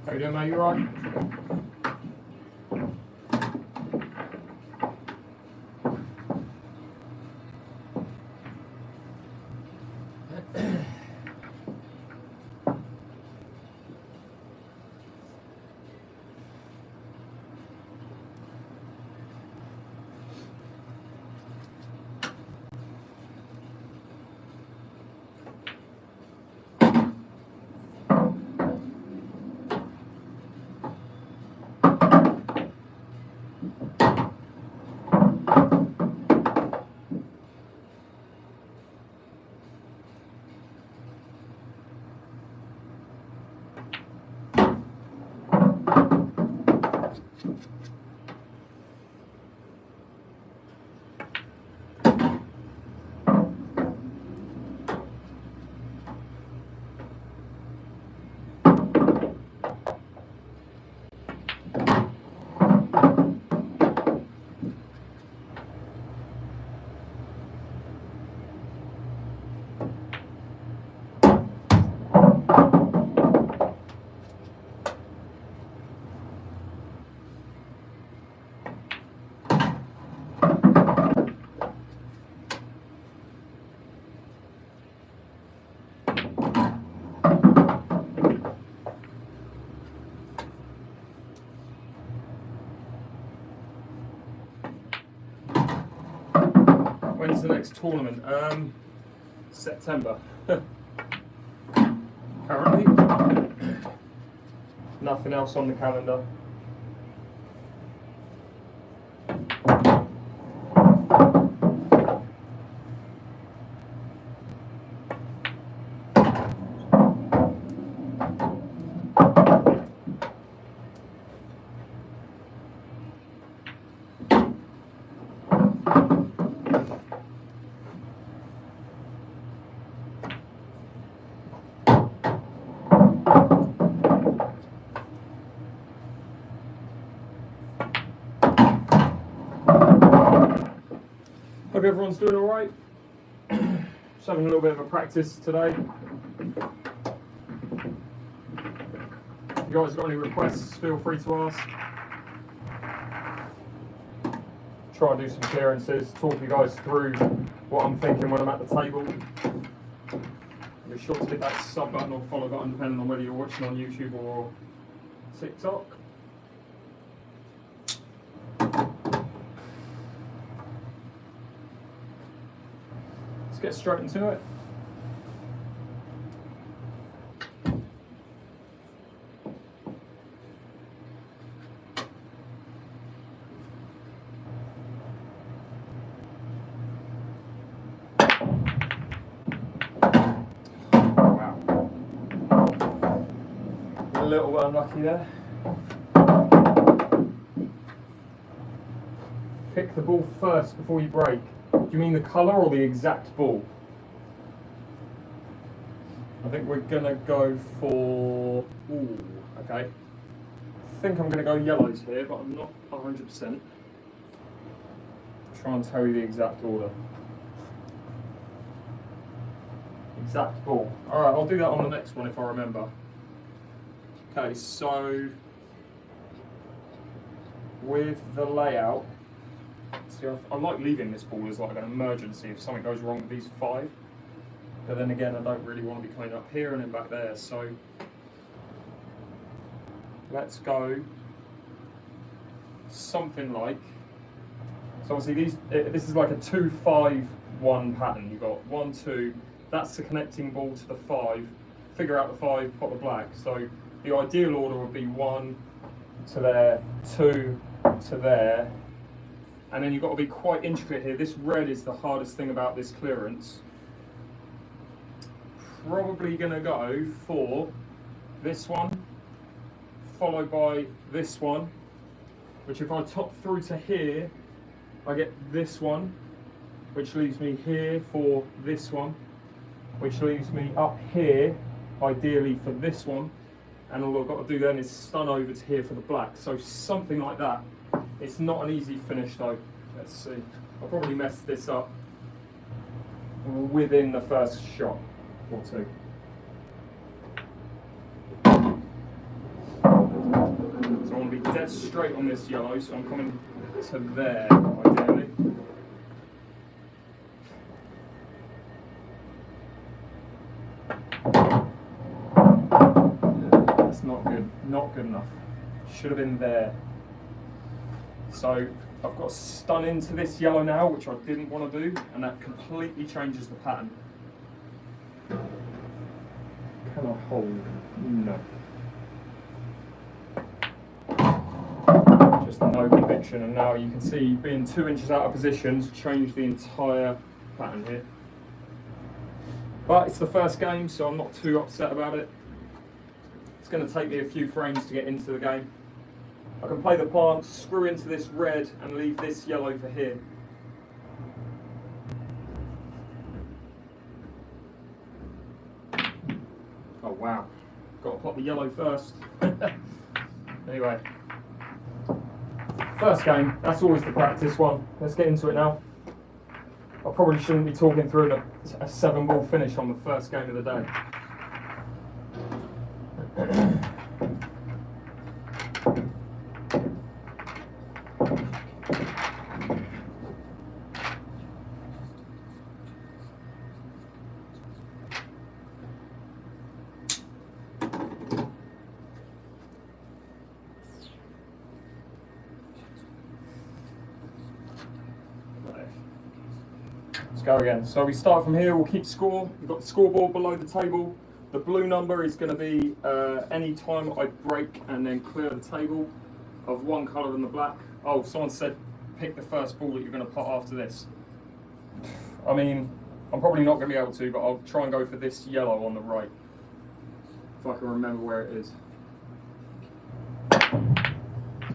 How you doing, mate? You alright? When's the next tournament? September. Currently, nothing else on the calendar. Hope everyone's doing all right. Just having a little bit of a practice today. If you guys got any requests, feel free to ask. Try and do some clearances, talk you guys through what I'm thinking when I'm at the table. Be sure to hit that sub button or follow button depending on whether you're watching on YouTube or TikTok. Get straight into it. Wow. A little bit unlucky there. Pick the ball first before you break. Do you mean the colour or the exact ball? I think we're going to go for... Ooh, okay. I think I'm going to go yellows here, but I'm not 100%. Try and tell you the exact order. Exact ball. Alright, I'll do that on the next one if I remember. Okay, so... with the layout... See, I like leaving this ball as like an emergency if something goes wrong with these 5. But then again, I don't really want to be coming up here and then back there. So let's go something like. So obviously this is like a 2-5-1 pattern. You've got 1, 2. That's the connecting ball to the 5. Figure out the 5, put the black. So the ideal order would be 1 to there, 2 to there. And then you've got to be quite intricate here. This red is the hardest thing about this clearance. Probably going to go for this one, followed by this one, which if I top through to here, I get this one, which leaves me here for this one, which leaves me up here, ideally for this one, and all I've got to do then is stun over to here for the black. So something like that. It's not an easy finish though. Let's see. I'll probably mess this up within the first shot or 2. dead straight on this yellow, so I'm coming to there, ideally. That's not good, not good enough. Should have been there. So I've got to stun into this yellow now, which I didn't want to do, and that completely changes the pattern. Can I hold? No. Just no conviction, and now you can see being 2 inches out of positions changed the entire pattern here. But it's the first game, so I'm not too upset about it. It's going to take me a few frames to get into the game. I can play the plant, screw into this red, and leave this yellow for here. Oh wow, got to pop the yellow first. Anyway, first game, that's always the practice one. Let's get into it now. I probably shouldn't be talking through a 7-ball finish on the first game of the day. Let's go again. So we start from here, we'll keep score. We've got the scoreboard below the table. The blue number is going to be any time I break and then clear the table of one colour than the black. Oh, someone said pick the first ball that you're going to put after this. I mean, I'm probably not going to be able to, but I'll try and go for this yellow on the right. If I can remember where it is.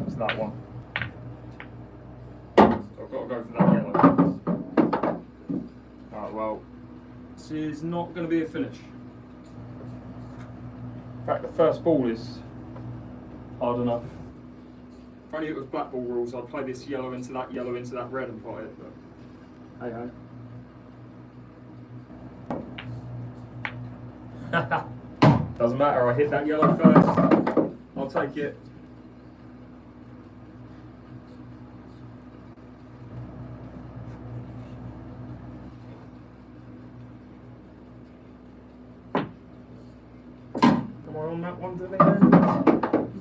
It's that one. So I've got to go for that yellow. Alright, well, this is not going to be a finish. In fact, the first ball is hard enough. If only it was black ball rules, I'd play this yellow into that red and put it, but hey ho. Doesn't matter, I hit that yellow first. I'll take it. On that one to the end.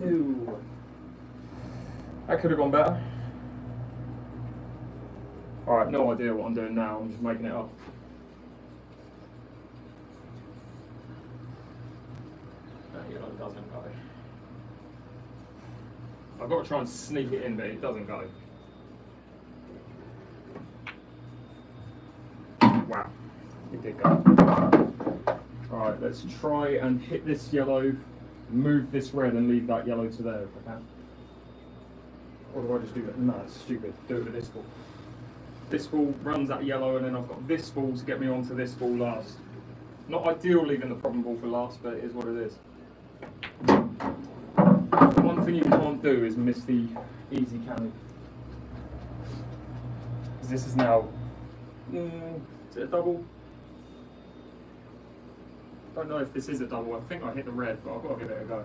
No. That could have gone better. Alright, no idea what I'm doing now, I'm just making it up. That yellow doesn't go. I've got to try and sneak it in, but it doesn't go. Wow, it did go. Alright, let's try and hit this yellow, move this red and leave that yellow to there if I can. Or do I just do that? No, it's stupid. Do it with this ball. This ball runs that yellow and then I've got this ball to get me onto this ball last. Not ideal leaving the problem ball for last, but it is what it is. The one thing you can't do is miss the easy cannon. Because this is now... is it a double? I don't know if this is a double. I think I hit the red, but I've got to give it a go.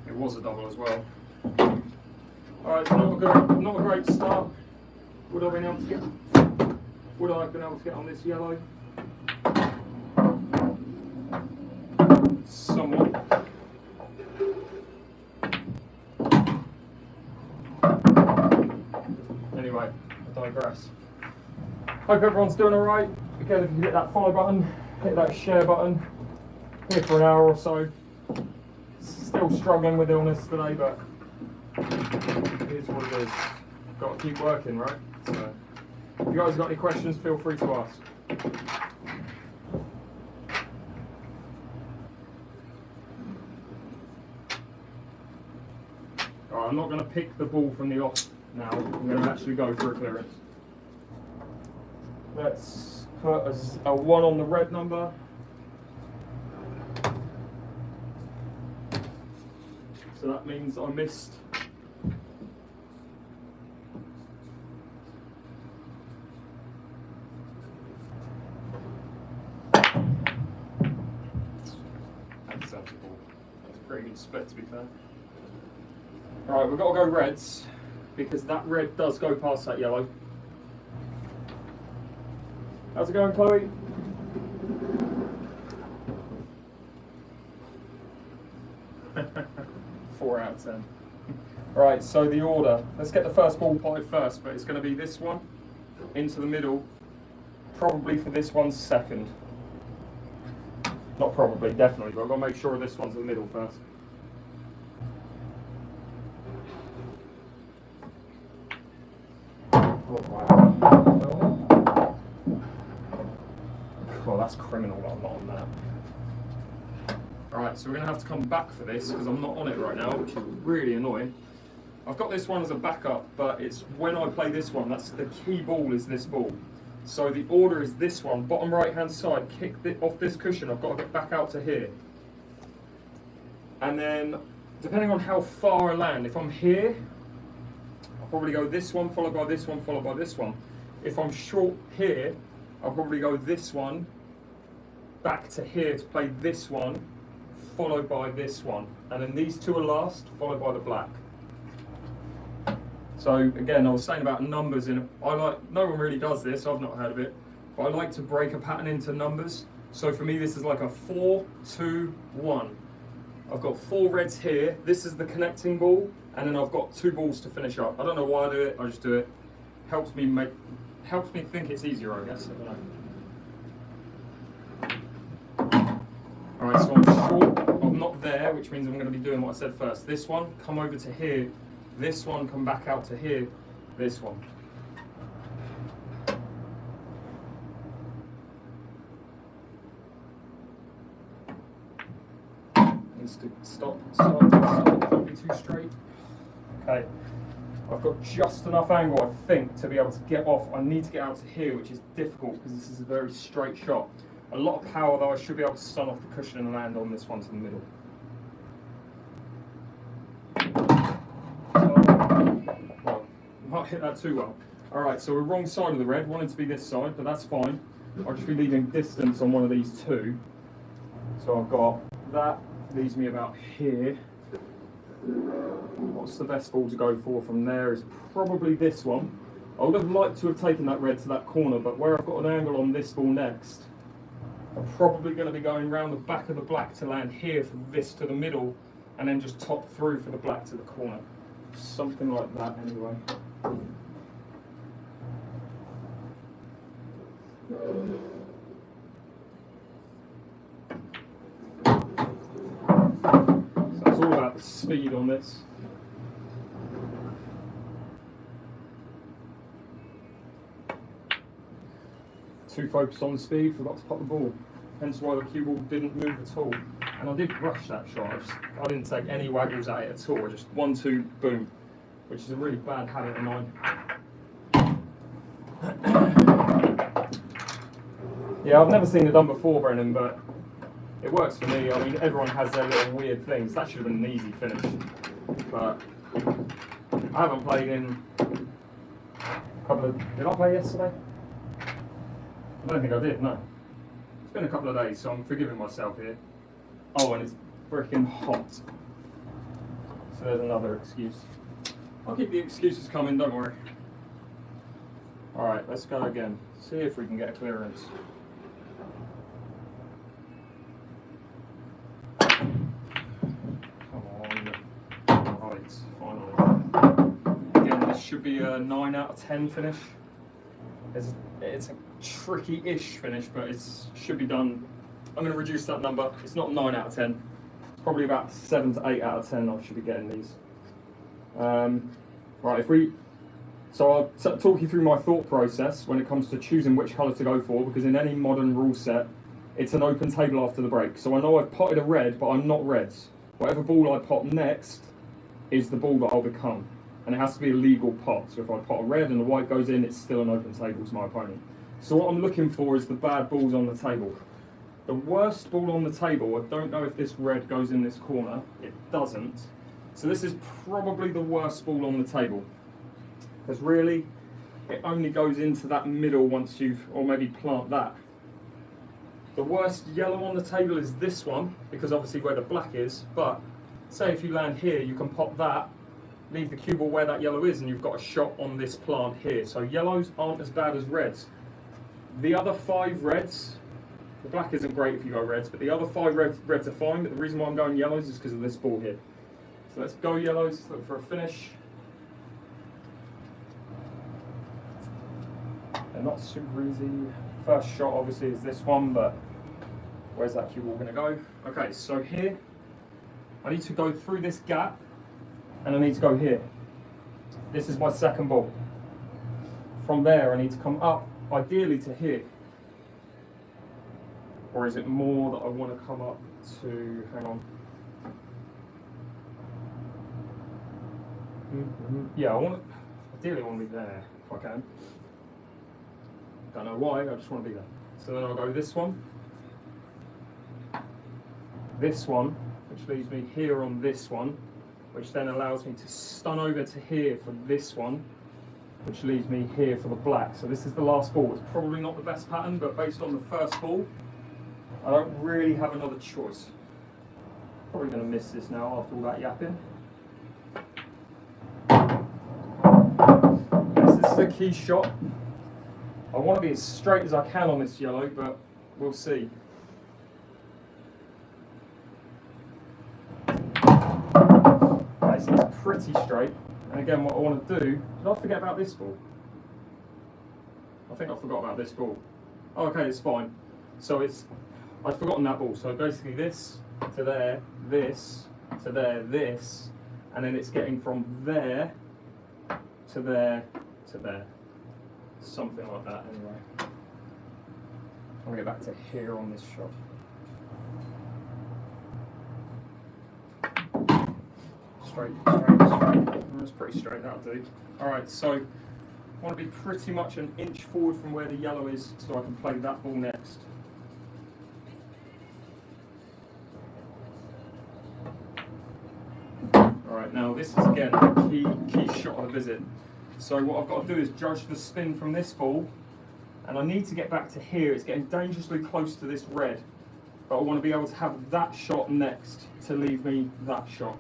It was a double as well. Alright, so not a great start. Would I have been able to get on this yellow? Somewhat. Anyway, I digress. Hope everyone's doing alright. Again, if you hit that follow button, hit that share button. Here for an hour or so. Still struggling with illness today, but it is what it is. Got to keep working, right? So, if you guys got any questions, feel free to ask. Alright, I'm not going to pick the ball from the off now. I'm going to actually go for a clearance. Let's put a 1 on the red number. So that means I missed. That's acceptable. That's pretty split, to be fair. Right, we've got to go reds, because that red does go past that yellow. How's it going, Chloe? Four out of 10. Right, so the order. Let's get the first ball potted first, but it's going to be this one into the middle. Probably for this one second. Not probably, definitely, but I've got to make sure this one's in the middle first. Well, that's criminal that I'm not on that. Alright, so we're going to have to come back for this because I'm not on it right now, which is really annoying. I've got this one as a backup, but it's when I play this one, that's the key ball is this ball. So the order is this one, bottom right hand side, kick off this cushion, I've got to get back out to here. And then, depending on how far I land, if I'm here, I'll probably go this one, followed by this one, followed by this one. If I'm short here, I'll probably go this one, back to here to play this one, followed by this one. And then these two are last, followed by the black. So again, I was saying about numbers, no one really does this, I've not heard of it, but I like to break a pattern into numbers. So for me, this is like a 4, 2, 1. I've got 4 reds here, this is the connecting ball, and then I've got 2 balls to finish up. I don't know why I do it, I just do it. Helps me think it's easier, I guess, I don't know. Alright, so I'm short, I'm not there, which means I'm going to be doing what I said first. This one, come over to here. This one, come back out to here. This one. Needs to stop, don't be too straight. Okay, I've got just enough angle, I think, to be able to get off. I need to get out to here, which is difficult because this is a very straight shot. A lot of power, though. I should be able to stun off the cushion and land on this one to the middle. Well, might hit that too well. Alright, so we're wrong side of the red. Wanted to be this side, but that's fine. I'll just be leaving distance on one of these two. So I've got that, leaves me about here. What's the best ball to go for from there is probably this one. I would have liked to have taken that red to that corner, but where I've got an angle on this ball next, I'm probably going to be going round the back of the black to land here for this to the middle, and then just top through for the black to the corner. Something like that anyway. So it's all about the speed on this. Too focused on the speed, forgot to pop the ball. Hence why the cue ball didn't move at all. And I did rush that shot. I didn't take any waggles at it at all. Just 1, 2, boom. Which is a really bad habit of mine. Yeah, I've never seen it done before, Brennan, but it works for me. I mean, everyone has their little weird things. That should have been an easy finish. But I haven't played in a couple of... Did I play yesterday? I don't think I did, no. It's been a couple of days, so I'm forgiving myself here. Oh, and it's freaking hot. So there's another excuse. I'll keep the excuses coming, don't worry. Alright, let's go again. See if we can get a clearance. Come on. Right, finally. Again, this should be a 9 out of 10 finish. It's a tricky-ish finish, but it should be done. I'm going to reduce that number. It's not 9 out of 10. It's probably about 7 to 8 out of 10 I should be getting these. Right, so I'll talk you through my thought process when it comes to choosing which colour to go for, because in any modern rule set, it's an open table after the break. So I know I've potted a red, but I'm not reds. Whatever ball I pot next is the ball that I'll become. And it has to be a legal pot. So if I pot a red and the white goes in, it's still an open table to my opponent. So what I'm looking for is the bad balls on the table. The worst ball on the table, I don't know if this red goes in this corner. It doesn't. So this is probably the worst ball on the table. Because really, it only goes into that middle once or maybe plant that. The worst yellow on the table is this one, because obviously where the black is, but say if you land here, you can pop that, leave the cue ball where that yellow is, and you've got a shot on this plant here. So yellows aren't as bad as reds. The other 5 reds, the black isn't great if you go reds, but the other 5 reds are fine. But the reason why I'm going yellows is because of this ball here. So let's go yellows, let's look for a finish. They're not super easy. First shot obviously is this one, but where's that cue ball going to go? Okay, so here, I need to go through this gap, and I need to go here. This is my second ball. From there, I need to come up, ideally to here. Or is it more that I want to come up to, hang on. Yeah, ideally I want to be there, if I can. Don't know why, I just want to be there. So then I'll go this one, which leaves me here on this one, which then allows me to stun over to here for this one, which leaves me here for the black. So this is the last ball. It's probably not the best pattern, but based on the first ball, I don't really have another choice. Probably going to miss this now after all that yapping. This is a key shot. I want to be as straight as I can on this yellow, but we'll see. Okay, so it's pretty straight. And again, what I want to do, did I forget about this ball? I think I forgot about this ball. Oh, okay, it's fine. So I've forgotten that ball. So basically this to there, this to there, this, and then it's getting from there to there to there. Something like that anyway. I'm going to get back to here on this shot. Straight. That's pretty straight, that'll do. Alright, so I want to be pretty much an inch forward from where the yellow is so I can play that ball next. Alright, now this is again a key shot of the visit. So what I've got to do is judge the spin from this ball, and I need to get back to here. It's getting dangerously close to this red, but I want to be able to have that shot next to leave me that shot.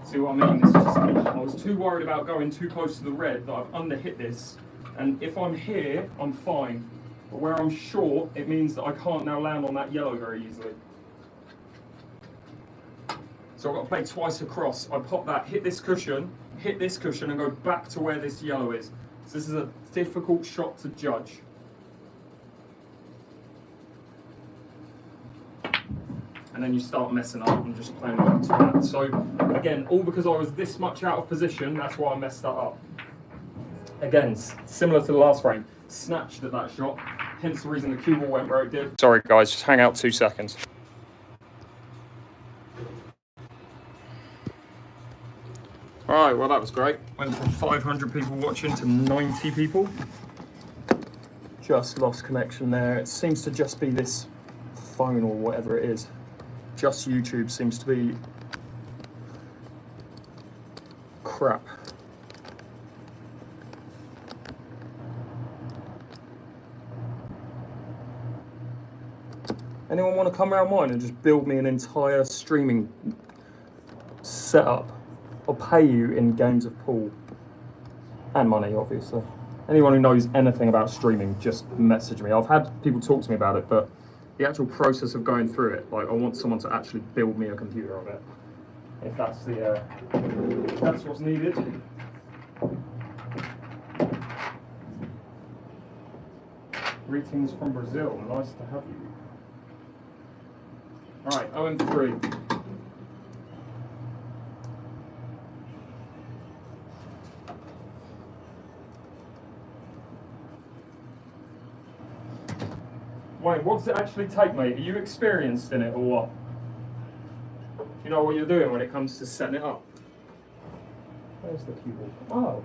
See what I mean? I was too worried about going too close to the red that I've underhit this, and if I'm here, I'm fine. But where I'm short, it means that I can't now land on that yellow very easily. So I've got to play twice across. I pop that, hit this cushion, and go back to where this yellow is. So this is a difficult shot to judge. And then you start messing up and just playing up to that. So again, all because I was this much out of position, that's why I messed that up. Again, similar to the last frame, snatched at that shot, hence the reason the cue ball went where it did. Sorry guys, just hang out 2 seconds. Alright, well that was great. Went from 500 people watching to 90 people. Just lost connection there. It seems to just be this phone or whatever it is. Just YouTube seems to be crap. Anyone want to come around mine and just build me an entire streaming setup? I'll pay you in games of pool and money, obviously. Anyone who knows anything about streaming, just message me. I've had people talk to me about it, but the actual process of going through it, like I want someone to actually build me a computer of it. If that's the, if that's what's needed. Greetings from Brazil. Nice to have you. All right, 0-3. Wait, what does it actually take, mate? Are you experienced in it or what? Do you know what you're doing when it comes to setting it up? Where's the keyboard? Oh,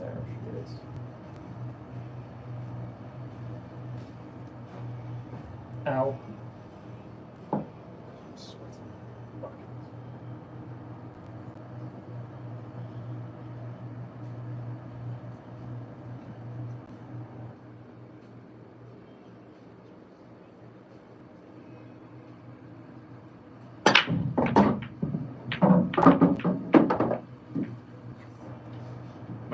there she is. Ow. I'm sweating. Buckets.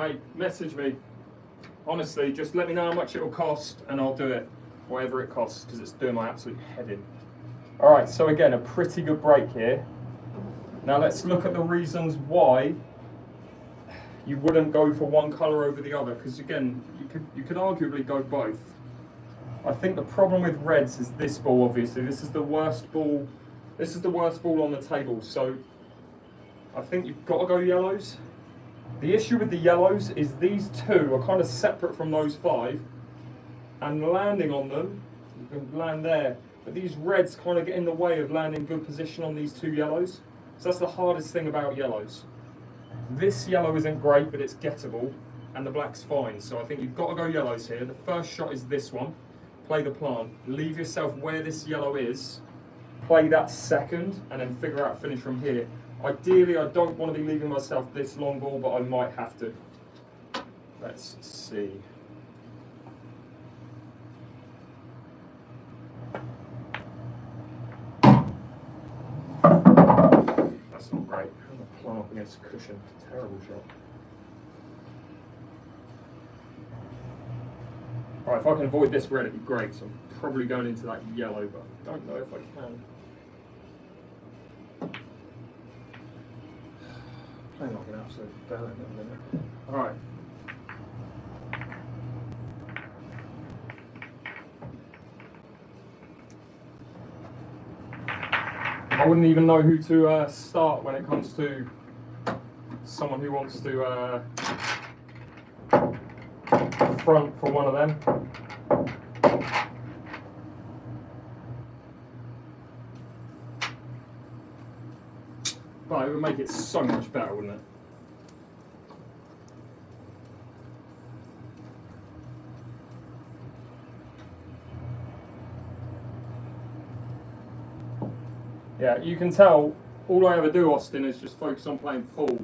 Mate, message me. Honestly, just let me know how much it'll cost and I'll do it. Whatever it costs, because it's doing my absolute head in. Alright, so again, a pretty good break here. Now let's look at the reasons why you wouldn't go for one colour over the other, because again, you could arguably go both. I think the problem with reds is this ball, obviously. This is the worst ball. This is the worst ball on the table, so I think you've got to go yellows. The issue with the yellows is these two are kind of separate from those 5, and landing on them, you can land there, but these reds kind of get in the way of landing good position on these 2 yellows. So that's the hardest thing about yellows. This yellow isn't great, but it's gettable, and the black's fine. So I think you've got to go yellows here. The first shot is this one. Play the plant. Leave yourself where this yellow is. Play that second, and then figure out a finish from here. Ideally, I don't want to be leaving myself this long ball, but I might have to. Let's see. That's not great. I'm going to plumb up against a cushion. Terrible shot. Alright, if I can avoid this red, it'd be great. So I'm probably going into that yellow, but I don't know if I can. Playing like an absolute bell in a minute. Alright. I wouldn't even know who to start when it comes to someone who wants to front for one of them. But it would make it so much better, wouldn't it? Yeah, you can tell all I ever do, Austin, is just focus on playing pool.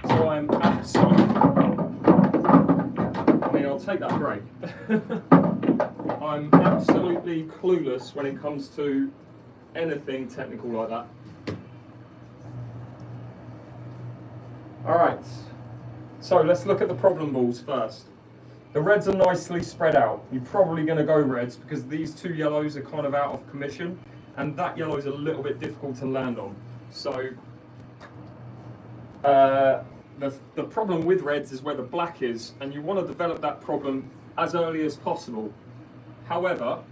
So I'm absolutely... I mean, I'll take that break. I'm absolutely clueless when it comes to anything technical like that. Alright, so let's look at the problem balls first. The reds are nicely spread out. You're probably going to go reds because these 2 yellows are kind of out of commission. And that yellow is a little bit difficult to land on. So the problem with reds is where the black is, and you want to develop that problem as early as possible. However,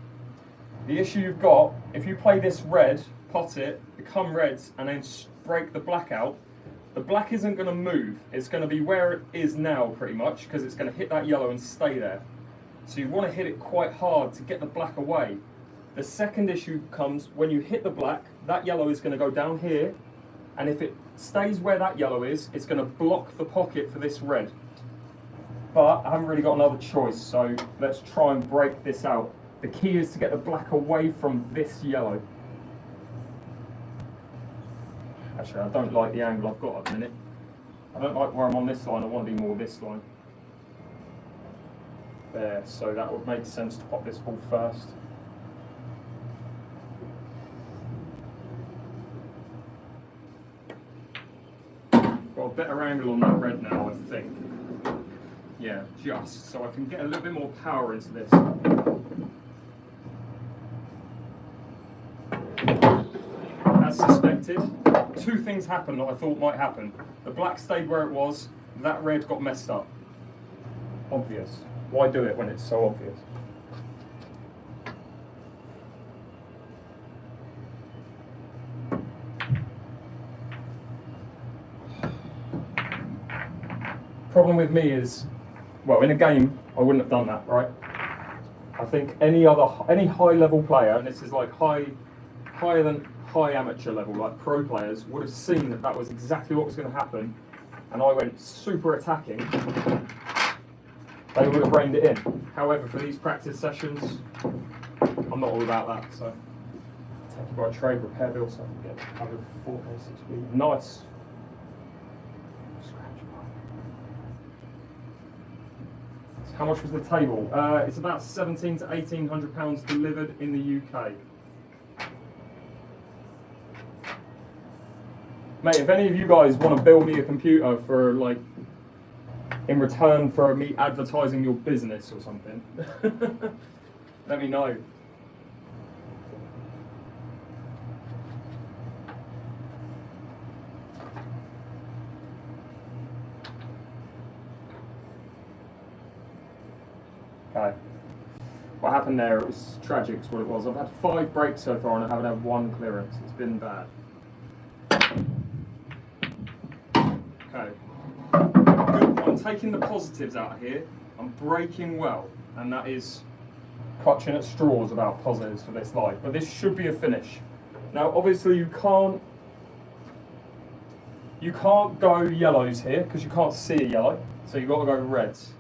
the issue you've got, if you play this red, pot it, become reds, and then break the black out, the black isn't going to move. It's going to be where it is now, pretty much, because it's going to hit that yellow and stay there. So you want to hit it quite hard to get the black away. The second issue comes when you hit the black, that yellow is going to go down here, and if it stays where that yellow is, it's going to block the pocket for this red. But I haven't really got another choice, so let's try and break this out. The key is to get the black away from this yellow. Actually, I don't like the angle I've got at the minute. I don't like where I'm on this line, I want to be more this line. There, so that would make sense to pop this ball first. Got a better angle on that red now, I think. Yeah, just. So I can get a little bit more power into this. As suspected, 2 things happened that I thought might happen. The black stayed where it was, that red got messed up. Obvious. Why do it when it's so obvious? Problem with me is, well, in a game, I wouldn't have done that, right? I think any high level player, and this is like higher than high amateur level, like pro players, would have seen that that was exactly what was going to happen, and I went super attacking, they would have reined it in. However, for these practice sessions, I'm not all about that, so take it by a trade repair bill so I can get covered 4K6 speed. Nice. How much was the table? It's about £1,700 to £1,800 delivered in the UK. Mate, if any of you guys want to build me a computer for like in return for me advertising your business or something, let me know. Okay. What happened there, it was tragic, is what it was. I've had 5 breaks so far and I haven't had 1 clearance. It's been bad. Okay. Good. I'm taking the positives out of here. I'm breaking well. And that is clutching at straws about positives for this live. But this should be a finish. Now, obviously, you can't go yellows here because you can't see a yellow. So you've got to go reds.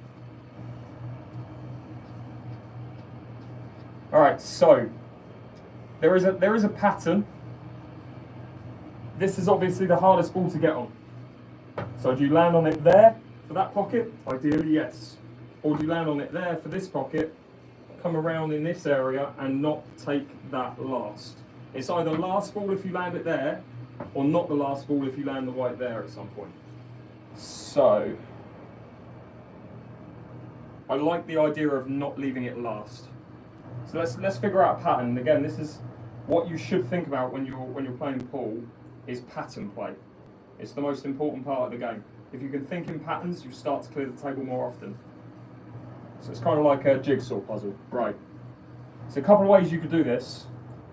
All right, so there is a pattern. This is obviously the hardest ball to get on. So do you land on it there for that pocket? Ideally, yes. Or do you land on it there for this pocket, come around in this area and not take that last? It's either last ball if you land it there, or not the last ball if you land the white there at some point. So I like the idea of not leaving it last. So let's figure out a pattern. Again, this is what you should think about when you're playing pool, is pattern play. It's the most important part of the game. If you can think in patterns, you start to clear the table more often. So it's kind of like a jigsaw puzzle, right? So a couple of ways you could do this,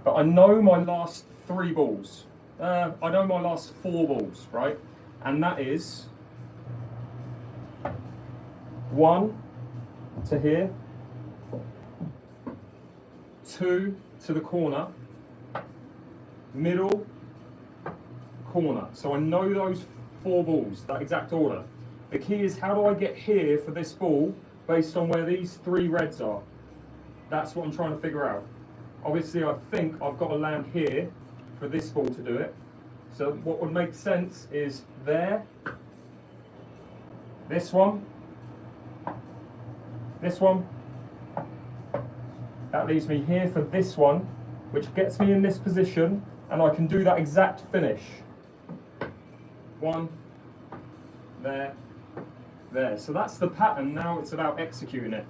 but I know my last 3 balls. I know my last 4 balls, right? And that is 1 to here, 2 to the corner, middle, corner. So I know those 4 balls, that exact order. The key is, how do I get here for this ball based on where these 3 reds are? That's what I'm trying to figure out. Obviously, I think I've got to land here for this ball to do it. So what would make sense is there, this one, this one. That leaves me here for this one, which gets me in this position, and I can do that exact finish. 1, there, there. So that's the pattern. Now it's about executing it.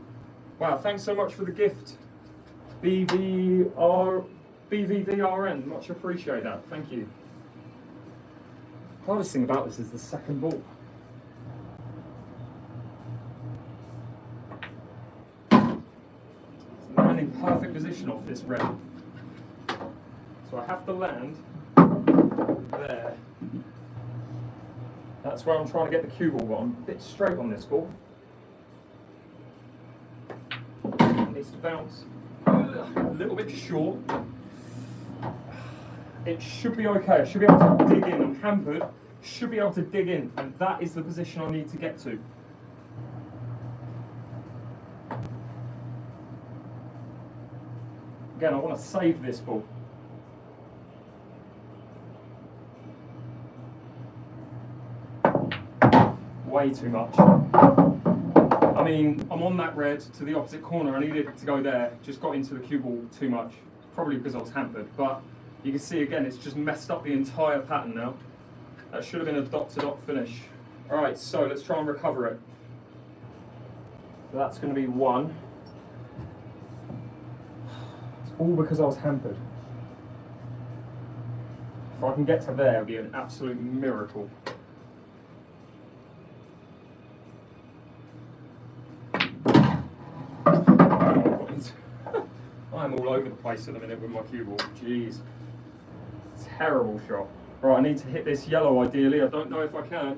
Wow, thanks so much for the gift, BVVRN. Much appreciate that. Thank you. The hardest thing about this is the second ball. In perfect position off this red. So I have to land there. That's where I'm trying to get the cue ball, but I'm a bit straight on this ball. It needs to bounce a little bit short. It should be okay. I should be able to dig in. I'm hampered. Should be able to dig in, and that is the position I need to get to. Again, I want to save this ball. Way too much. I mean, I'm on that red to the opposite corner. I needed it to go there. Just got into the cue ball too much. Probably because I was hampered. But you can see again, it's just messed up the entire pattern now. That should have been a dot-to-dot finish. All right, so let's try and recover it. So that's going to be 1. All because I was hampered. If I can get to there, it would be an absolute miracle. I'm all over the place at the minute with my cue ball. Jeez. Terrible shot. Right, I need to hit this yellow ideally. I don't know if I can.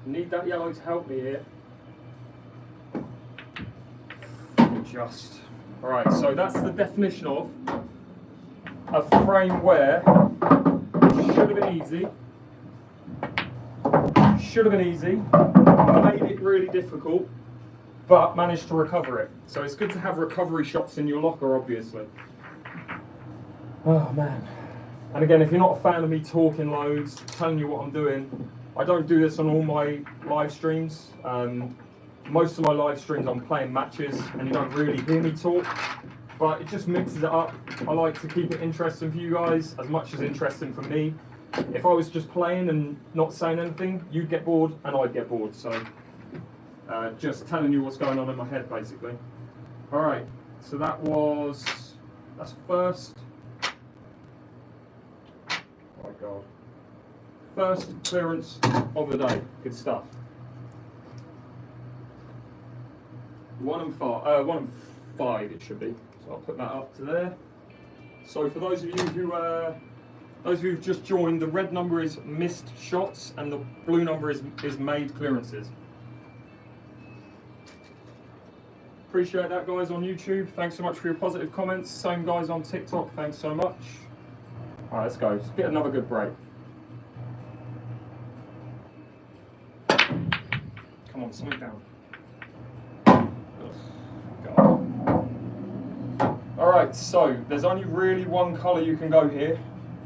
I need that yellow to help me here. Just. Alright, so that's the definition of a frame where it should have been easy. Should have been easy. Made it really difficult, but managed to recover it. So it's good to have recovery shots in your locker, obviously. Oh man. And again, if you're not a fan of me talking loads, telling you what I'm doing, I don't do this on all my live streams. Most of my live streams I'm playing matches and you don't really hear me talk, but it just mixes it up. I like to keep it interesting for you guys as much as interesting for me. If I was just playing and not saying anything, you'd get bored and I'd get bored. So Just telling you what's going on in my head, basically. All right, so that's first. Oh my God. First clearance of the day. Good stuff. 1 and 5. 1 and 5 it should be. So I'll put that up to there. So for those of you who've just joined, the red number is missed shots and the blue number is made clearances. Appreciate that, guys, on YouTube. Thanks so much for your positive comments. Same guys on TikTok, thanks so much. All right, let's go. Let's get another good break. Come on, something down. God. All right, so there's only really one colour you can go here.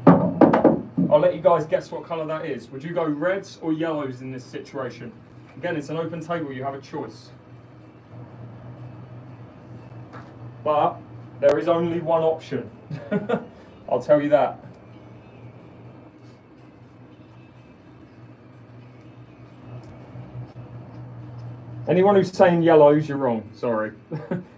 I'll let you guys guess what colour that is. Would you go reds or yellows in this situation? Again, it's an open table, you have a choice. But there is only one option. I'll tell you that. Anyone who's saying yellows, you're wrong. Sorry.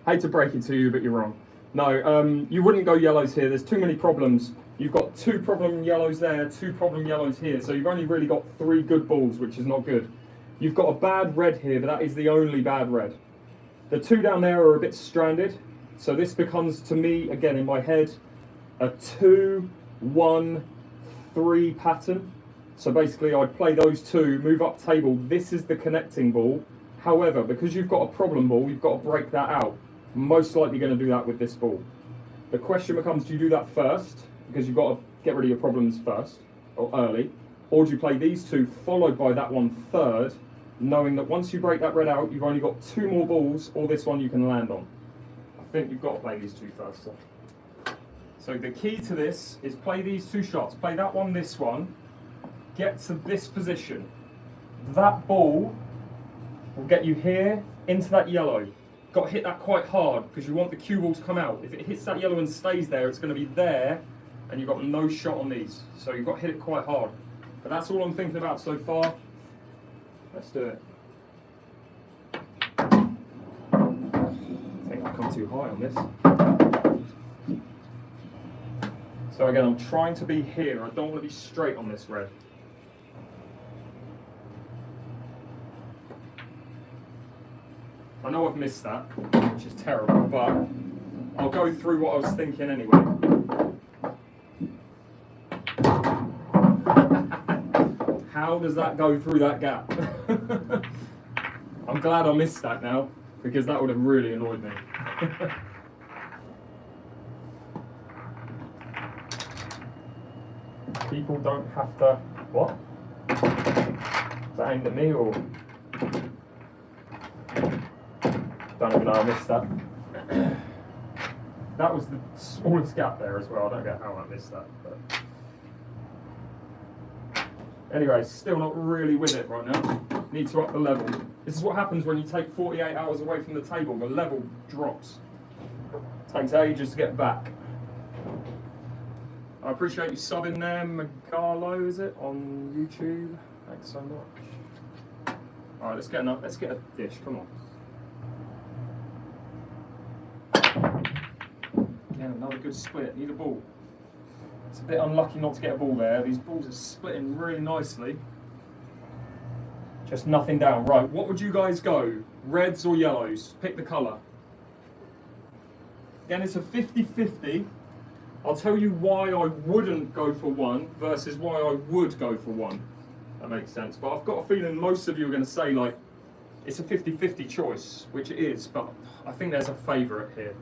Hate to break it to you, but you're wrong. No, you wouldn't go yellows here. There's too many problems. You've got 2 problem yellows there, 2 problem yellows here. So you've only really got 3 good balls, which is not good. You've got a bad red here, but that is the only bad red. The 2 down there are a bit stranded. So this becomes, to me, again, in my head, a 2, 1, 3 pattern. So basically, I'd play those 2, move up table. This is the connecting ball. However, because you've got a problem ball, you've got to break that out. Most likely going to do that with this ball. The question becomes, do you do that first? Because you've got to get rid of your problems first, or early. Or do you play these 2, followed by that one third, knowing that once you break that red out, you've only got 2 more balls, or this one you can land on. I think you've got to play these 2 first. So the key to this is play these 2 shots. Play that one, this one. Get to this position. That ball will get you here into that yellow. Got to hit that quite hard because you want the cue ball to come out. If it hits that yellow and stays there, it's going to be there and you've got no shot on these. So you've got to hit it quite hard. But that's all I'm thinking about so far. Let's do it. I think I've come too high on this. So again, I'm trying to be here. I don't want to be straight on this red. I know I've missed that, which is terrible, but I'll go through what I was thinking anyway. How does that go through that gap? I'm glad I missed that now, because that would have really annoyed me. People don't have to... What? Is that aimed at me or... Don't even know I missed that. That was the smallest gap there as well. I don't get how I missed that. But anyway, still not really with it right now. Need to up the level. This is what happens when you take 48 hours away from the table. The level drops. Takes ages to get back. I appreciate you subbing there, Megalo, is it, on YouTube? Thanks so much. All right, let's get a dish. Come on. Again, another good split. Need a ball. It's a bit unlucky not to get a ball there. These balls are splitting really nicely. Just nothing down. Right, what would you guys go? Reds or yellows? Pick the colour. Again, it's a 50-50. I'll tell you why I wouldn't go for one versus why I would go for one. That makes sense. But I've got a feeling most of you are going to say, like, it's a 50-50 choice, which it is, but I think there's a favourite here.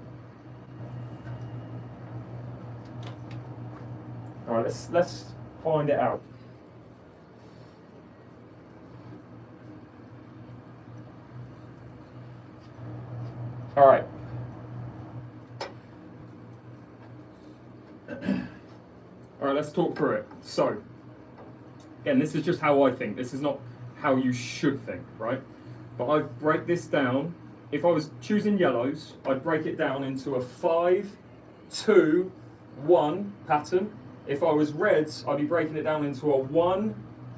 All right, let's find it out. All right. All right, let's talk through it. So, again, this is just how I think. This is not how you should think, right? But I break this down. If I was choosing yellows, I'd break it down into a 5, 2, 1 pattern. If I was reds, I'd be breaking it down into a 1,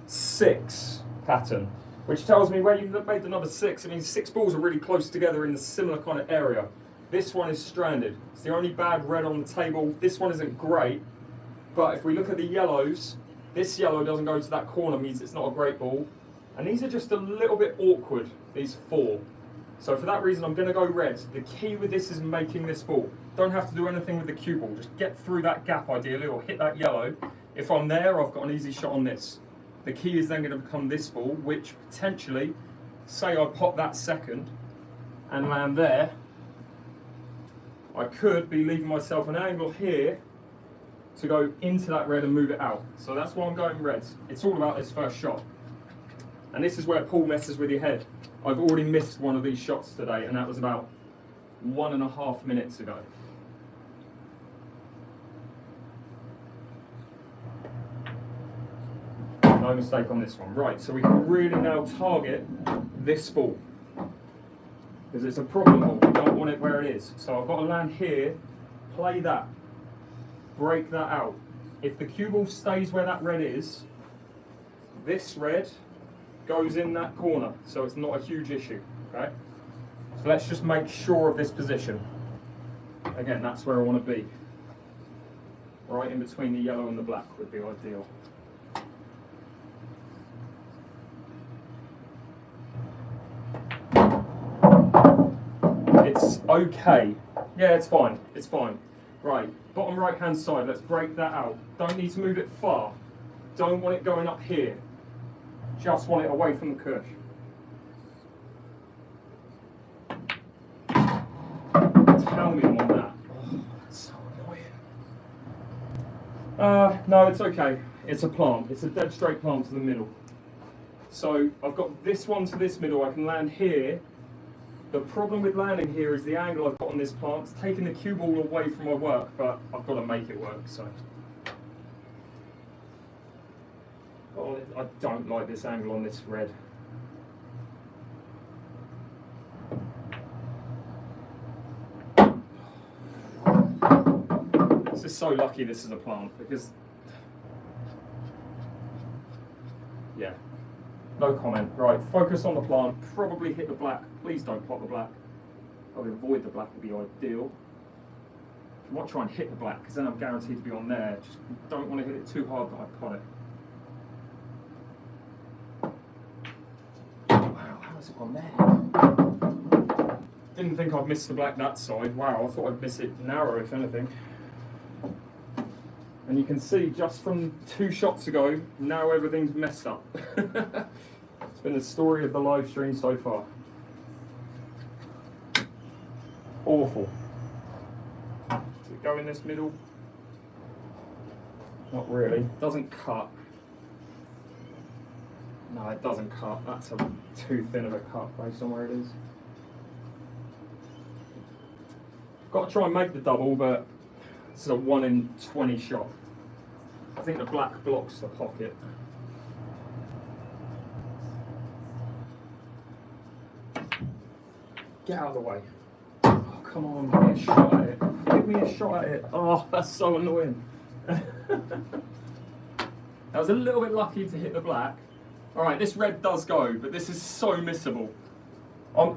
6 pattern. which tells me where you made the number 6, it means 6 balls are really close together in a similar kind of area. This one is stranded. It's the only bad red on the table. This one isn't great, but if we look at the yellows, this yellow doesn't go to that corner, means it's not a great ball. And these are just a little bit awkward, these 4. So for that reason, I'm going to go red. The key with this is making this ball. Don't have to do anything with the cue ball. Just get through that gap ideally, or hit that yellow. If I'm there, I've got an easy shot on this. The key is then going to become this ball, which potentially, say I pop that second and land there, I could be leaving myself an angle here to go into that red and move it out. So that's why I'm going reds. It's all about this first shot. And this is where Paul messes with your head. I've already missed one of these shots today, and that was about 1.5 minutes ago. No mistake on this one. Right, so we can really now target this ball, because it's a problem ball. We don't want it where it is. So I've got to land here, play that, break that out. If the cue ball stays where that red is, this red goes in that corner, so it's not a huge issue. Okay, so let's just make sure of this position. Again, that's where I want to be. Right in between the yellow and the black would be ideal. It's okay. Yeah, it's fine. It's fine. Right, bottom right hand side, let's break that out. Don't need to move it far. Don't want it going up here. Just want it away from the cush. Tell me I'm on that. Oh, that's so annoying. No, it's okay. It's a plant. It's a dead straight plant to the middle. So I've got this one to this middle. I can land here. The problem with landing here is the angle I've got on this plant. It's taking the cue ball away from my work, but I've got to make it work. So. Oh, I don't like this angle on this red. This is so lucky this is a plant, because, yeah, no comment. Right, focus on the plant, probably hit the black. Please don't pop the black. Probably avoid the black would be ideal. I might try and hit the black, because then I'm guaranteed to be on there. Just don't want to hit it too hard that I pot it. How's it gone there? Didn't think I'd miss the black that side. Wow, I thought I'd miss it narrow, if anything. And you can see just from 2 shots ago, now everything's messed up. It's been the story of the live stream so far. Awful. Does it go in this middle? Not really. Doesn't cut. No, it doesn't cut. That's too thin of a cut based on where it is. Got to try and make the double, but it's a 1 in 20 shot. I think the black blocks the pocket. Get out of the way. Oh, come on, give me a shot at it. Give me a shot at it. Oh, that's so annoying. I was a little bit lucky to hit the black. Alright, this red does go, but this is so missable.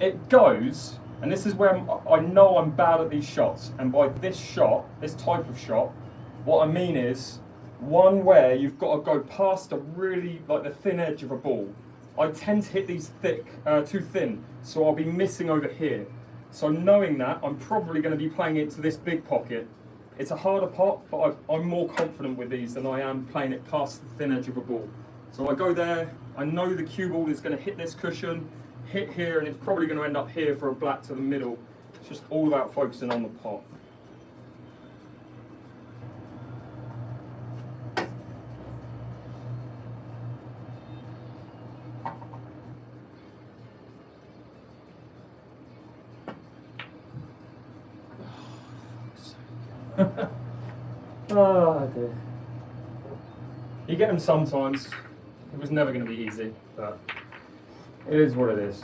It goes, and this is where I know I'm bad at these shots. And by this shot, this type of shot, what I mean is one where you've got to go past a really, like the thin edge of a ball. I tend to hit these too thin, so I'll be missing over here. So knowing that, I'm probably going to be playing it to this big pocket. It's a harder pot, but I'm more confident with these than I am playing it past the thin edge of a ball. So I go there, I know the cue ball is going to hit this cushion, hit here, and it's probably going to end up here for a black to the middle. It's just all about focusing on the pot. Oh dear. You get them sometimes. It was never going to be easy, but it is what it is.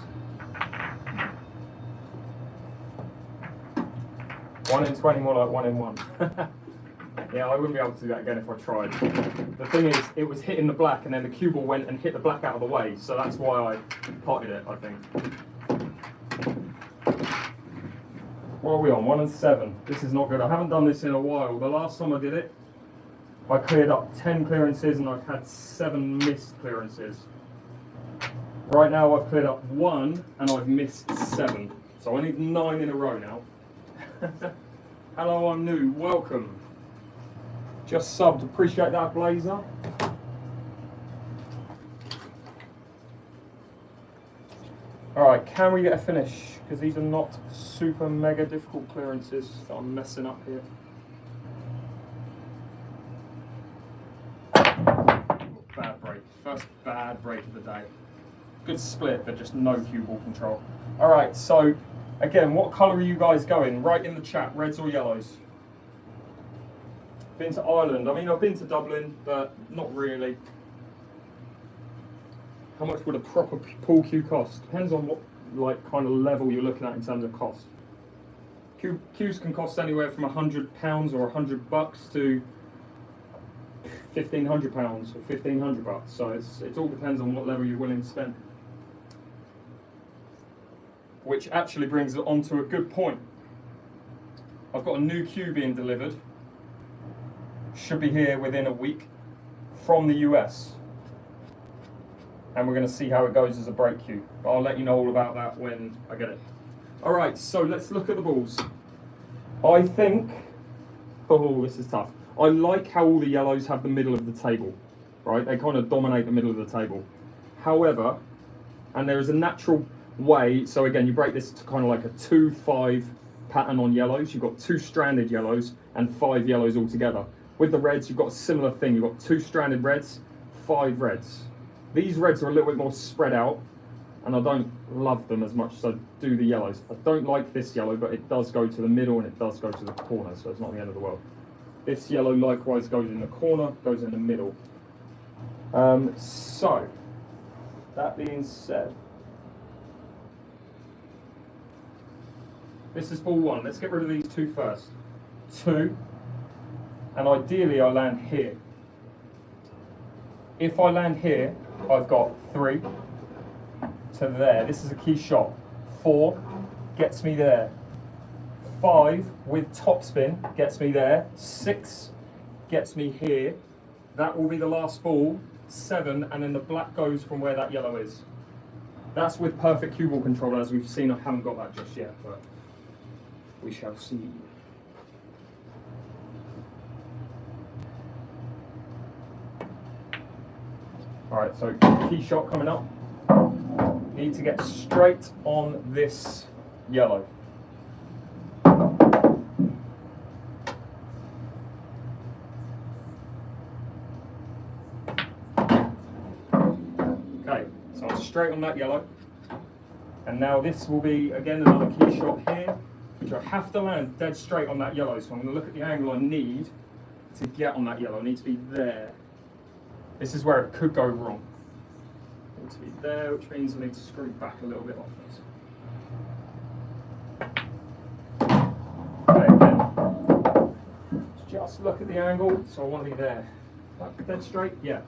1 in 20, more like 1 in 1. Yeah, I wouldn't be able to do that again if I tried. The thing is, it was hitting the black and then the cue ball went and hit the black out of the way, so that's why I potted it, I think. What are we on? 1 and 7. This is not good. I haven't done this in a while. The last time I did it, I cleared up 10 clearances and I've had 7 missed clearances. Right now I've cleared up 1 and I've missed 7. So I need 9 in a row now. Hello, I'm new. Welcome. Just subbed. Appreciate that, Blazer. Alright, can we get a finish? Because these are not super mega difficult clearances that I'm messing up here. Bad break. First bad break of the day. Good split, but just no cue ball control. Alright, so again, what colour are you guys going? Write in the chat, reds or yellows. Been to Ireland. I mean, I've been to Dublin, but not really. How much would a proper pool cue cost? Depends on what kind of level you're looking at in terms of cost. Cues can cost anywhere from £100 or $100 to £1,500 or $1,500. So it all depends on what level you're willing to spend. Which actually brings it on to a good point. I've got a new cue being delivered. Should be here within a week from the US. And we're going to see how it goes as a break cue. But I'll let you know all about that when I get it. Alright, so let's look at the balls. I think, oh, this is tough. I like how all the yellows have the middle of the table, right? They kind of dominate the middle of the table. However, and there is a natural way, so again, you break this to kind of like a 2-5 pattern on yellows. You've got 2 stranded yellows and 5 yellows altogether. With the reds, you've got a similar thing. You've got 2 stranded reds, 5 reds. These reds are a little bit more spread out, and I don't love them as much as I do the yellows. I don't like this yellow, but it does go to the middle and it does go to the corner, so it's not the end of the world. This yellow likewise goes in the corner, goes in the middle. So, that being said, this is ball 1. Let's get rid of these 2 first. 2, and ideally I land here. If I land here, I've got 3 to there. This is a key shot. 4 gets me there. 5 with topspin gets me there. 6 gets me here. That will be the last ball. 7, and then the black goes from where that yellow is. That's with perfect cue ball control, as we've seen. I haven't got that just yet, but we shall see. Alright, so key shot coming up. Need to get straight on this yellow. Okay, so I'm straight on that yellow. And now this will be, again, another key shot here, which I have to land dead straight on that yellow. So I'm going to look at the angle I need to get on that yellow. I need to be there. This is where it could go wrong. I need to be there, which means I need to screw back a little bit off this. Okay, again, just look at the angle, so I want to be there. That dead straight? Yeah.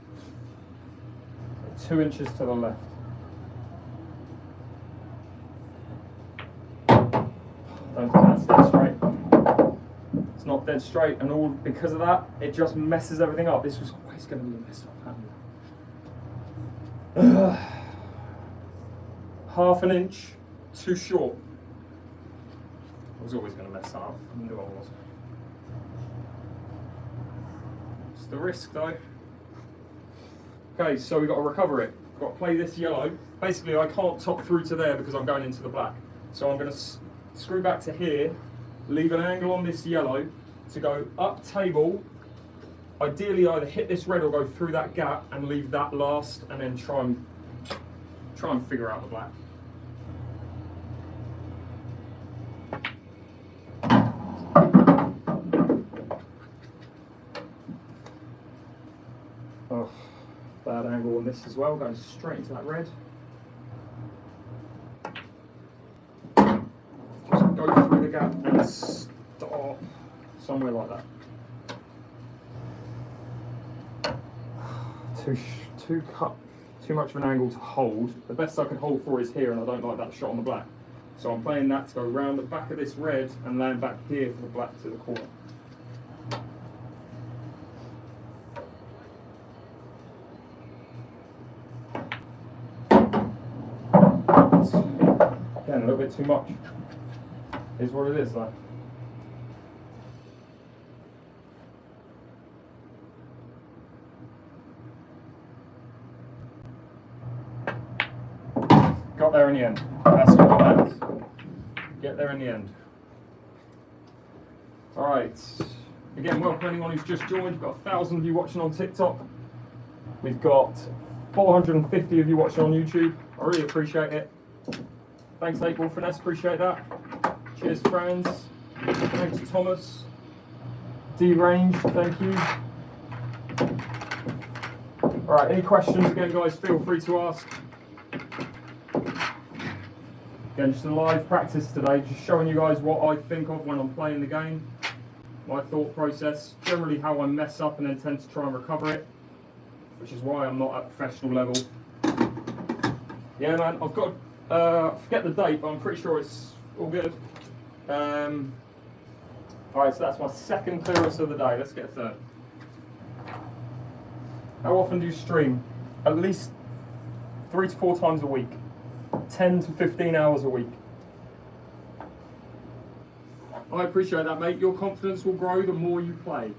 2 inches to the left. Don't think that's dead straight. It's not dead straight, and all because of that, it just messes everything up. This was always going to be a messed up hand. Half an inch too short. I was always going to mess that up. I knew I was. It's the risk, though. Okay, so we've got to recover it. Got to play this yellow. Basically, I can't top through to there because I'm going into the black. So I'm going to screw back to here, leave an angle on this yellow to go up table. Ideally, either hit this red or go through that gap and leave that last, and then try and figure out the black. Oh, bad angle on this as well, going straight into that red. Just go through the gap and stop somewhere like that. too much of an angle to hold. The best I can hold for is here, and I don't like that shot on the black. So I'm playing that to go around the back of this red and land back here for the black to the corner. Again, a little bit too much. Is what it is though. Got there in the end. That's what matters. Get there in the end. Alright. Again, welcome anyone who's just joined. We've got 1,000 of you watching on TikTok. We've got 450 of you watching on YouTube. I really appreciate it. Thanks 8Ball Finesse, appreciate that. Cheers friends. Thanks Thomas. D-Range, thank you. Alright, any questions again guys, feel free to ask. Again, just a live practice today, just showing you guys what I think of when I'm playing the game. My thought process, generally how I mess up and then tend to try and recover it, which is why I'm not at professional level. Yeah man, I've got, forget the date, but I'm pretty sure it's all good. Alright, so that's my second clearance of the day, let's get a third. How often do you stream? At least 3 to 4 times a week. 10 to 15 hours a week. I appreciate that, mate. Your confidence will grow the more you play.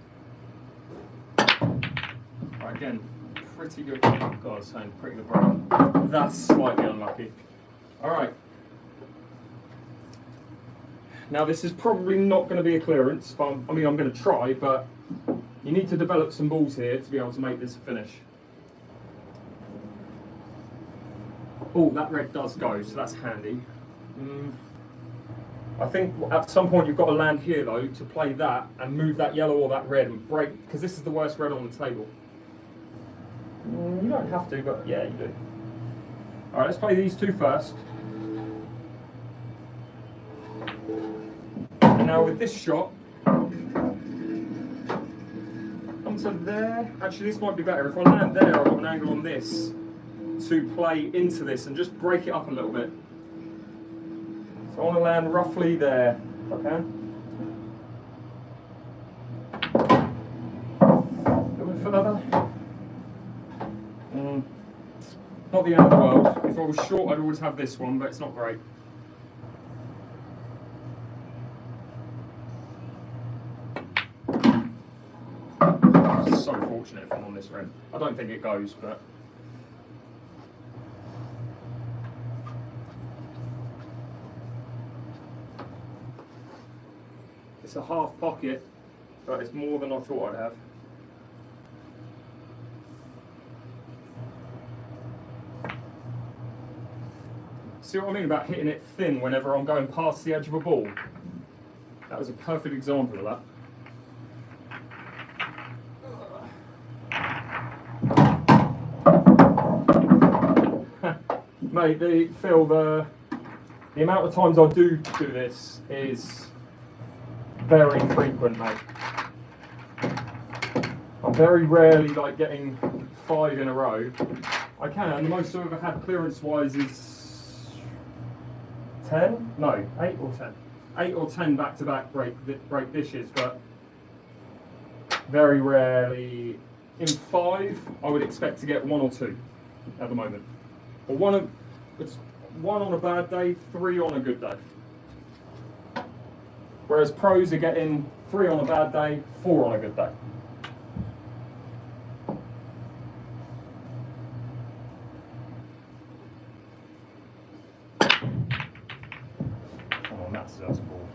Right, again, pretty good. God, I was saying pretty good break. That's slightly unlucky. Alright. Now, this is probably not going to be a clearance, but I'm going to try, but you need to develop some balls here to be able to make this a finish. Oh, that red does go, so that's handy. I think at some point you've got to land here though to play that and move that yellow or that red and break, because this is the worst red on the table. You don't have to, but yeah, you do. Alright, let's play these two first. And now with this shot, come to there. Actually, this might be better. If I land there, I've got an angle on this to play into this and just break it up a little bit. So I want to land roughly there, if I can. A little bit further. Not the end of the world. If I was short, I'd always have this one, but it's not great. So fortunate if I'm on this red. I don't think it goes, but it's a half pocket, but it's more than I thought I'd have. See what I mean about hitting it thin whenever I'm going past the edge of a ball? That was a perfect example of that. Mate, Phil, the amount of times I do this is very frequent, mate. I'm very rarely like getting 5 in a row. I can, the most I've ever had clearance-wise is 10? No, 8 or 10. 8 or 10 back-to-back break dishes, but very rarely. In 5, I would expect to get 1 or 2 at the moment. Or it's 1 on a bad day, 3 on a good day. Whereas pros are getting 3 on a bad day, 4 on a good day. Come on, that's a ball.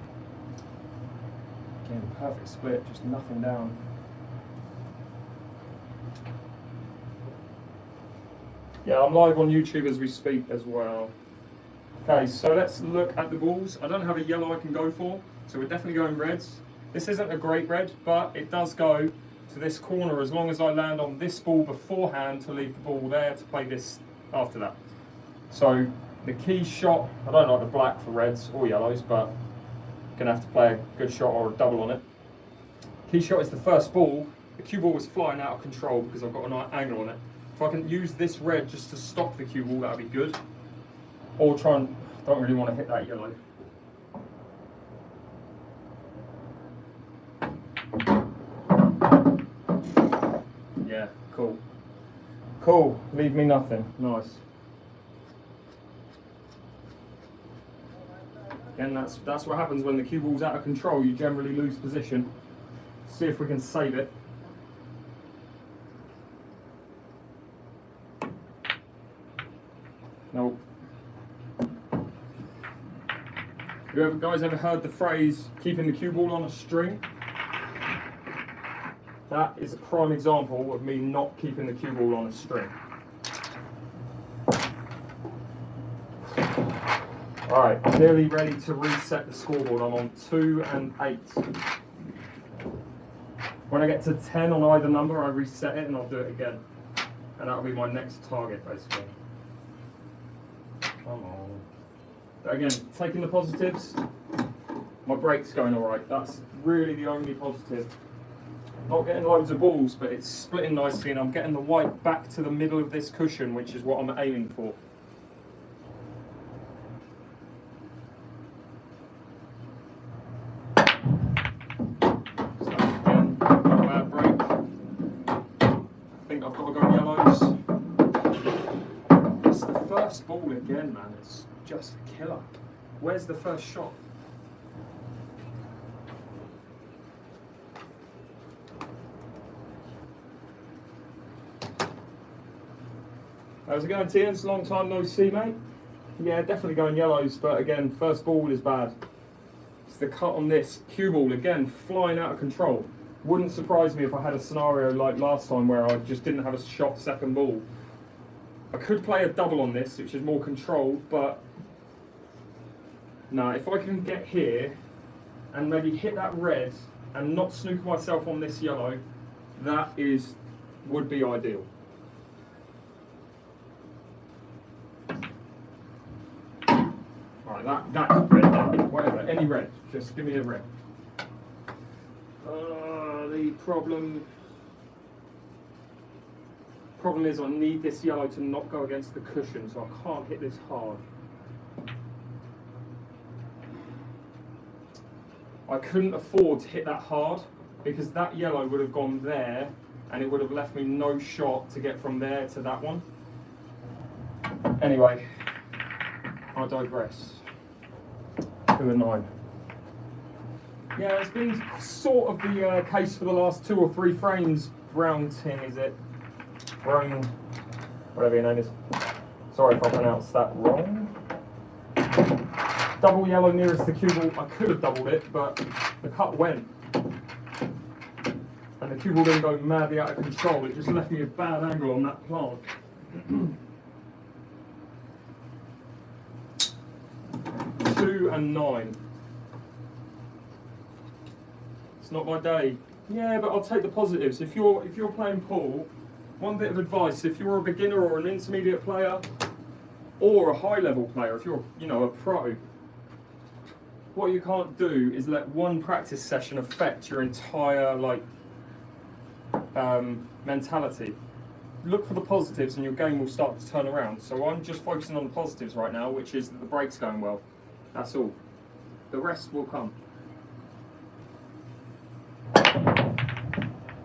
Again, perfect split, just nothing down. Yeah, I'm live on YouTube as we speak as well. Okay, so let's look at the balls. I don't have a yellow I can go for, so we're definitely going reds. This isn't a great red, but it does go to this corner as long as I land on this ball beforehand to leave the ball there to play this after that. So the key shot, I don't like the black for reds or yellows, but gonna have to play a good shot or a double on it. Key shot is the first ball. The cue ball was flying out of control because I've got an angle on it. If I can use this red just to stop the cue ball, that'd be good. Or try and, don't really want to hit that yellow. Yeah, cool. Cool, leave me nothing, nice. Again, that's what happens when the cue ball's out of control, you generally lose position. See if we can save it. Nope. You guys ever heard the phrase, keeping the cue ball on a string? That is a prime example of me not keeping the cue ball on a string. Alright, nearly ready to reset the scoreboard. I'm on 2 and 8. When I get to 10 on either number, I reset it and I'll do it again. And that'll be my next target, basically. Come on. But again, taking the positives, my break's going alright. That's really the only positive. Not getting loads of balls, but it's splitting nicely and I'm getting the white back to the middle of this cushion, which is what I'm aiming for. So again, not a bad break. I think I've got to go yellows. It's the first ball again, man. It's just a killer. Where's the first shot? How's it going, Tians? Long time no see, mate. Yeah, definitely going yellows, but again, first ball is bad. It's the cut on this cue ball, again, flying out of control. Wouldn't surprise me if I had a scenario like last time where I just didn't have a shot second ball. I could play a double on this, which is more controlled, but no, if I can get here and maybe hit that red and not snooker myself on this yellow, that would be ideal. Alright, that's red, whatever, any red, just give me a red. The problem is I need this yellow to not go against the cushion, so I can't hit this hard. I couldn't afford to hit that hard because that yellow would have gone there and it would have left me no shot to get from there to that one. Anyway, I digress. 2 and 9. Yeah, it's been sort of the case for the last 2 or 3 frames. Brown tin, is it? Brown, whatever your name is. Sorry if I pronounced that wrong. Double yellow nearest the cue ball. I could have doubled it, but the cut went. And the cue ball didn't go madly out of control. It just left me a bad angle on that plant. 2 and 9. It's not my day. Yeah, but I'll take the positives. If you're playing pool, one bit of advice: if you're a beginner or an intermediate player, or a high-level player, if you're a pro, what you can't do is let one practice session affect your entire mentality. Look for the positives, and your game will start to turn around. So I'm just focusing on the positives right now, which is that the break's going well. That's all. The rest will come.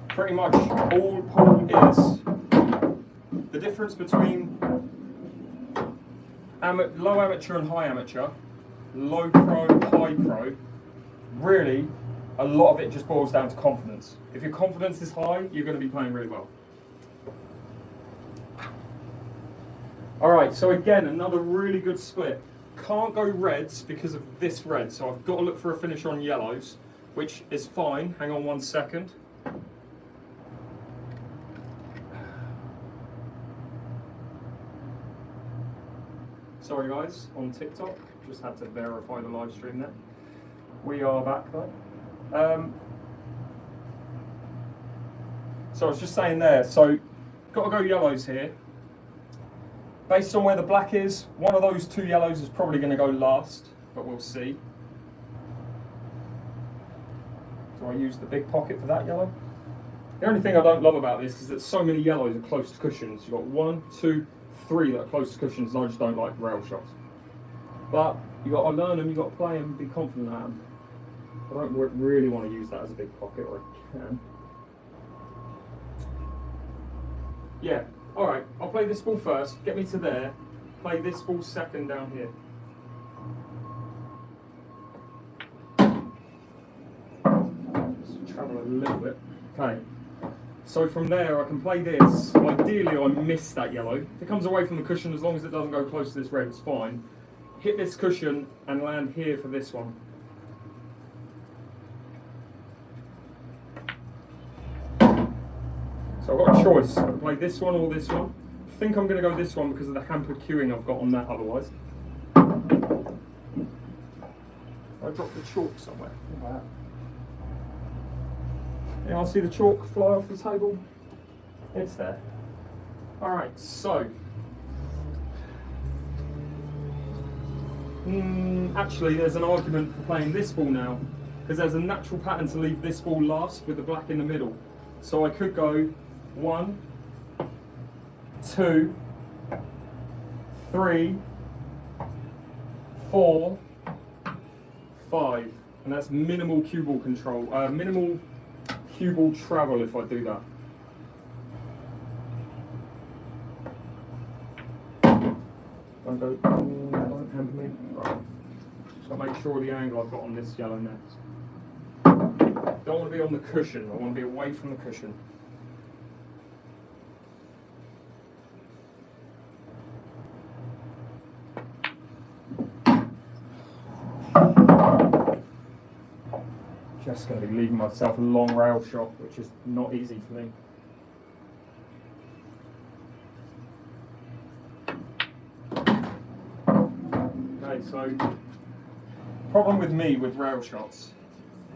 Pretty much all pool is the difference between low amateur and high amateur, low pro, high pro. Really, a lot of it just boils down to confidence. If your confidence is high, you're going to be playing really well. Alright, so again, another really good split. Can't go reds because of this red, so I've got to look for a finish on yellows, which is fine. Hang on 1 second. Sorry guys, on TikTok, just had to verify the live stream there. We are back though. So I was just saying there, so got to go yellows here. Based on where the black is, one of those 2 yellows is probably going to go last, but we'll see. Do I use the big pocket for that yellow? The only thing I don't love about this is that so many yellows are close to cushions. You've got 1, 2, 3 that are close to cushions, and I just don't like rail shots. But you've got to learn them, you've got to play them, be confident at them. I don't really want to use that as a big pocket, or I can. Yeah, alright, I'll play this ball first, get me to there, play this ball second down here. Just travel a little bit. Okay, so from there I can play this. Ideally I miss that yellow. If it comes away from the cushion, as long as it doesn't go close to this red, it's fine. Hit this cushion and land here for this one. So I've got a choice. I can play this one or this one. I think I'm going to go this one because of the hampered queuing I've got on that otherwise. I dropped the chalk somewhere. Look at that. Anyone see the chalk fly off the table? It's there. Alright, so. Actually, there's an argument for playing this ball now, because there's a natural pattern to leave this ball last with the black in the middle. So I could go 1, 2, 3, 4, 5, and that's minimal cue ball control, minimal cue ball travel if I do that. Don't hamper me. Right. Just got to make sure the angle I've got on this yellow next. Don't want to be on the cushion, I want to be away from the cushion. Just going to be leaving myself a long rail shot, which is not easy for me. Okay, so problem with me with rail shots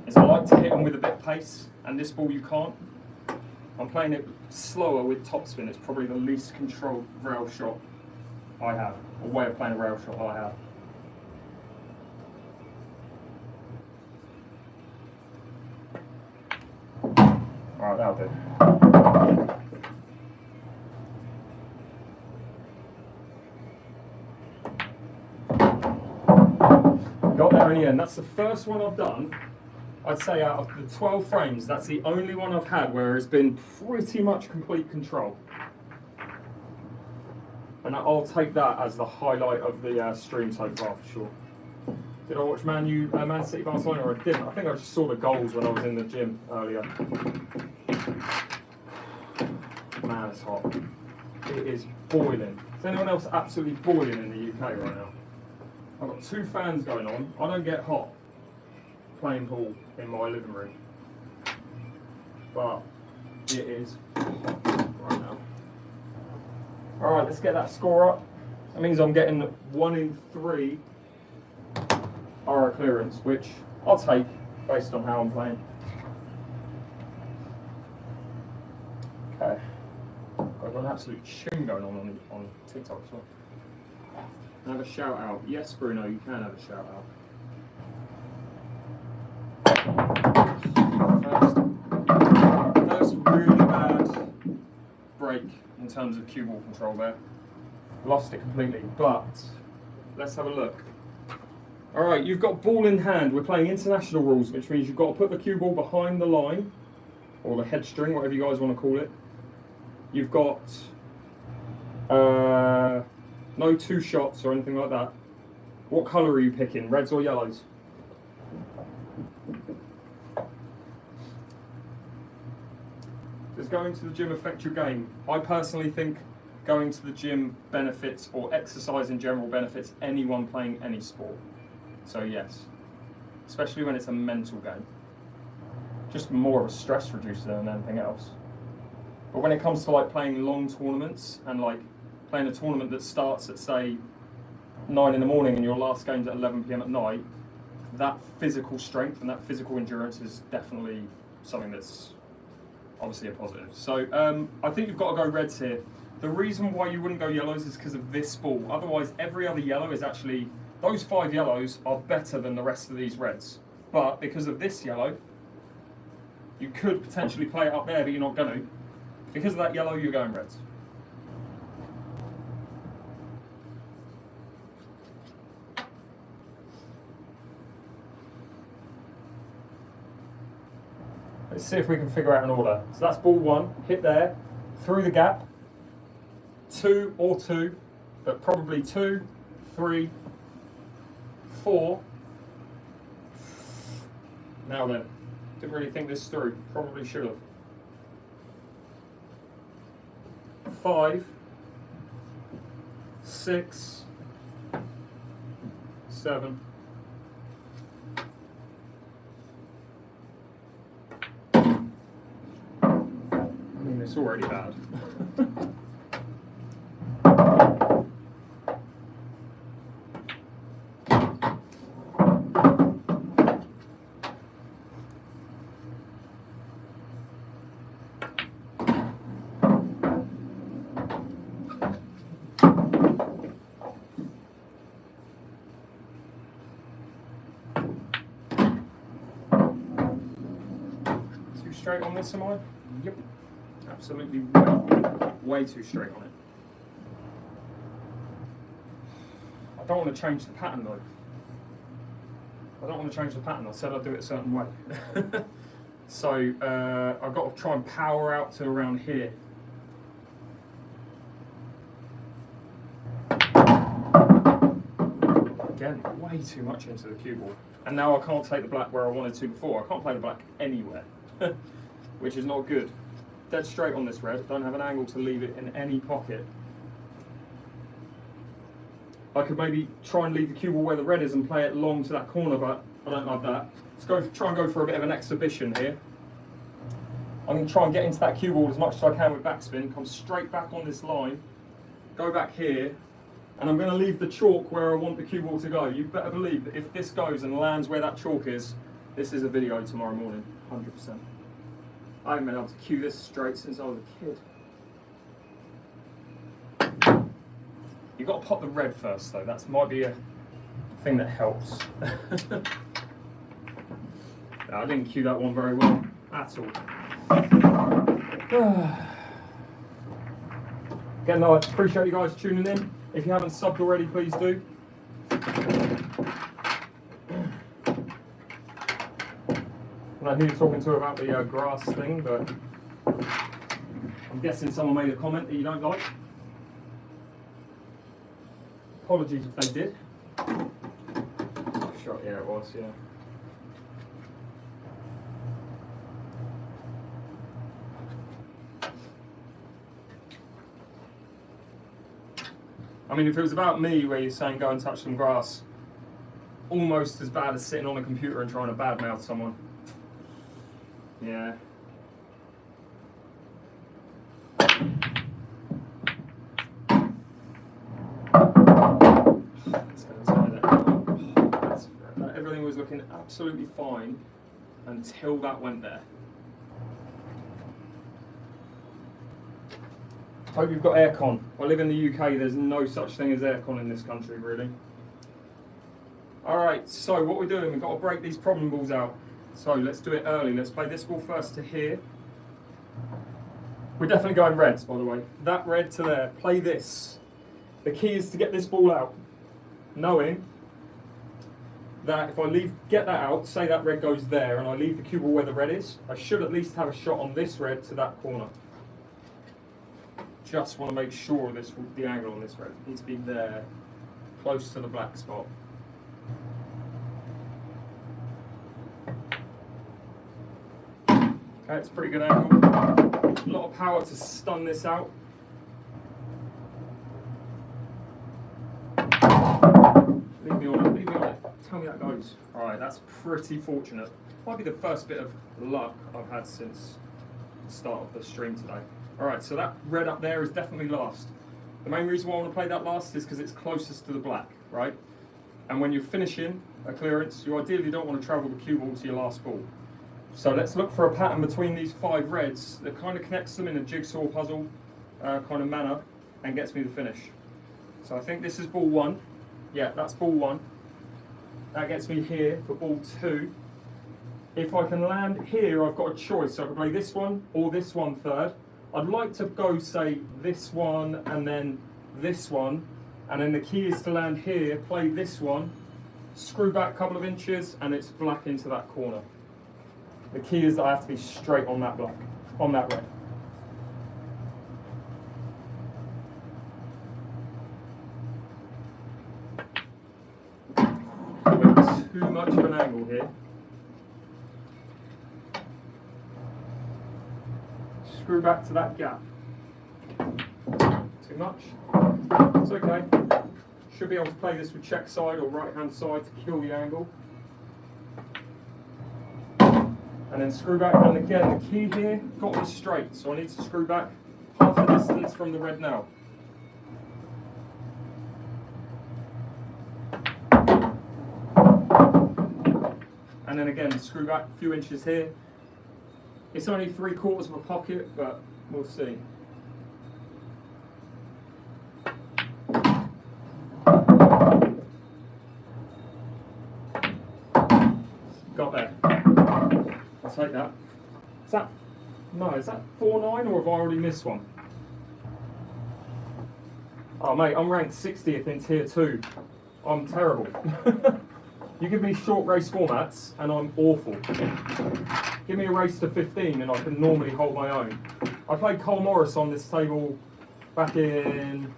is I like to hit them with a bit of pace, and this ball you can't. I'm playing it slower with topspin. It's probably the least controlled rail shot I have, or way of playing a rail shot I have. Alright, that'll do. Got there in the end. That's the first one I've done. I'd say out of the 12 frames, that's the only one I've had where it's been pretty much complete control. And I'll take that as the highlight of the stream so far, for sure. Did I watch Man City Barcelona, or I didn't? I think I just saw the goals when I was in the gym earlier. Man, it's hot. It is boiling. Is anyone else absolutely boiling in the UK right now? I've got 2 fans going on. I don't get hot playing pool in my living room, but it is hot right now. Alright, let's get that score up. That means I'm getting 1 in 3 RR clearance, which I'll take based on how I'm playing. Okay, I've got an absolute tune going on TikTok as well. Have a shout out. Yes, Bruno, you can have a shout out. First really bad break in terms of cue ball control there. Lost it completely, but let's have a look. Alright, you've got ball in hand. We're playing international rules, which means you've got to put the cue ball behind the line, or the head string, whatever you guys want to call it. You've got no 2 shots or anything like that. What colour are you picking, reds or yellows? Does going to the gym affect your game? I personally think going to the gym benefits, or exercise in general benefits anyone playing any sport. So yes, especially when it's a mental game. Just more of a stress reducer than anything else. But when it comes to like playing long tournaments, and like playing a tournament that starts at say 9 in the morning and your last game's at 11 PM at night, that physical strength and that physical endurance is definitely something that's obviously a positive. So I think you've got to go reds here. The reason why you wouldn't go yellows is because of this ball. Otherwise, every other yellow is actually, those 5 yellows are better than the rest of these reds. But because of this yellow, You could potentially play it up there, but you're not going to. Because of that yellow, you're going reds. Let's see if we can figure out an order. So that's ball 1, hit there, through the gap, 2 or 2, but probably 2, 3, 4. Now then, didn't really think this through, probably should have. 5, 6, 7. I mean, it's already bad. Straight on this, am I? Yep. Absolutely way too straight on it. I don't want to change the pattern though. I don't want to change the pattern. I said I'd do it a certain way. So I've got to try and power out to around here. Again, way too much into the cue ball. And now I can't take the black where I wanted to before. I can't play the black anywhere. Which is not good. Dead straight on this red, don't have an angle to leave it in any pocket. I could maybe try and leave the cue ball where the red is and play it long to that corner, but I don't like that. Let's try and go for a bit of an exhibition here. I'm going to try and get into that cue ball as much as I can with backspin, come straight back on this line, go back here, and I'm going to leave the chalk where I want the cue ball to go. You better believe that if this goes and lands where that chalk is, this is a video tomorrow morning, 100%. I haven't been able to cue this straight since I was a kid. You've got to pop the red first though, that might be a thing that helps. I didn't cue that one very well at all. Again though, I appreciate you guys tuning in. If you haven't subbed already, please do. I don't know who you're talking to about the grass thing, but I'm guessing someone made a comment that you don't like. Apologies if they did. Shot, yeah, it was, yeah. I mean, if it was about me, where you're saying go and touch some grass, almost as bad as sitting on a computer and trying to badmouth someone. Yeah. Everything was looking absolutely fine until that went there. Hope you've got aircon. I live in the UK, there's no such thing as aircon in this country, really. Alright, so what we're doing, we've got to break these problem balls out. So let's do it early. Let's play this ball first to here. We're definitely going reds, by the way. That red to there. Play this. The key is to get this ball out, knowing that if I get that out, say that red goes there, and I leave the cue ball where the red is, I should at least have a shot on this red to that corner. Just want to make sure the angle on this red needs to be there, close to the black spot. Okay, it's a pretty good angle. A lot of power to stun this out. Leave me on it, leave me on it. Tell me that goes. Alright, that's pretty fortunate. Might be the first bit of luck I've had since the start of the stream today. Alright, so that red up there is definitely last. The main reason why I want to play that last is because it's closest to the black, right? And when you're finishing a clearance, you ideally don't want to travel the cue ball to your last ball. So let's look for a pattern between these 5 reds that kind of connects them in a jigsaw puzzle kind of manner and gets me the finish. So I think this is ball 1. Yeah, that's ball 1. That gets me here for ball 2. if I can land here, I've got a choice. So I can play this one or this one third. I'd like to go, say, this one and then this one. And then the key is to land here, play this one, screw back a couple of inches, and it's black into that corner. The key is that I have to be straight on that black, on that red. Too much of an angle here. Screw back to that gap. Too much? It's okay. Should be able to play this with check side or right hand side to kill the angle. And then screw back, and again the key here, got to be straight, so I need to screw back half the distance from the red now. And then again, screw back a few inches here. It's only 3/4 of a pocket, but we'll see. Got there. I'll take that. Is that, no, is that 4-9 or have I already missed one? Oh mate, I'm ranked 60th in tier 2. I'm terrible. You give me short race formats and I'm awful. Give me a race to 15 and I can normally hold my own. I played Cole Morris on this table back in...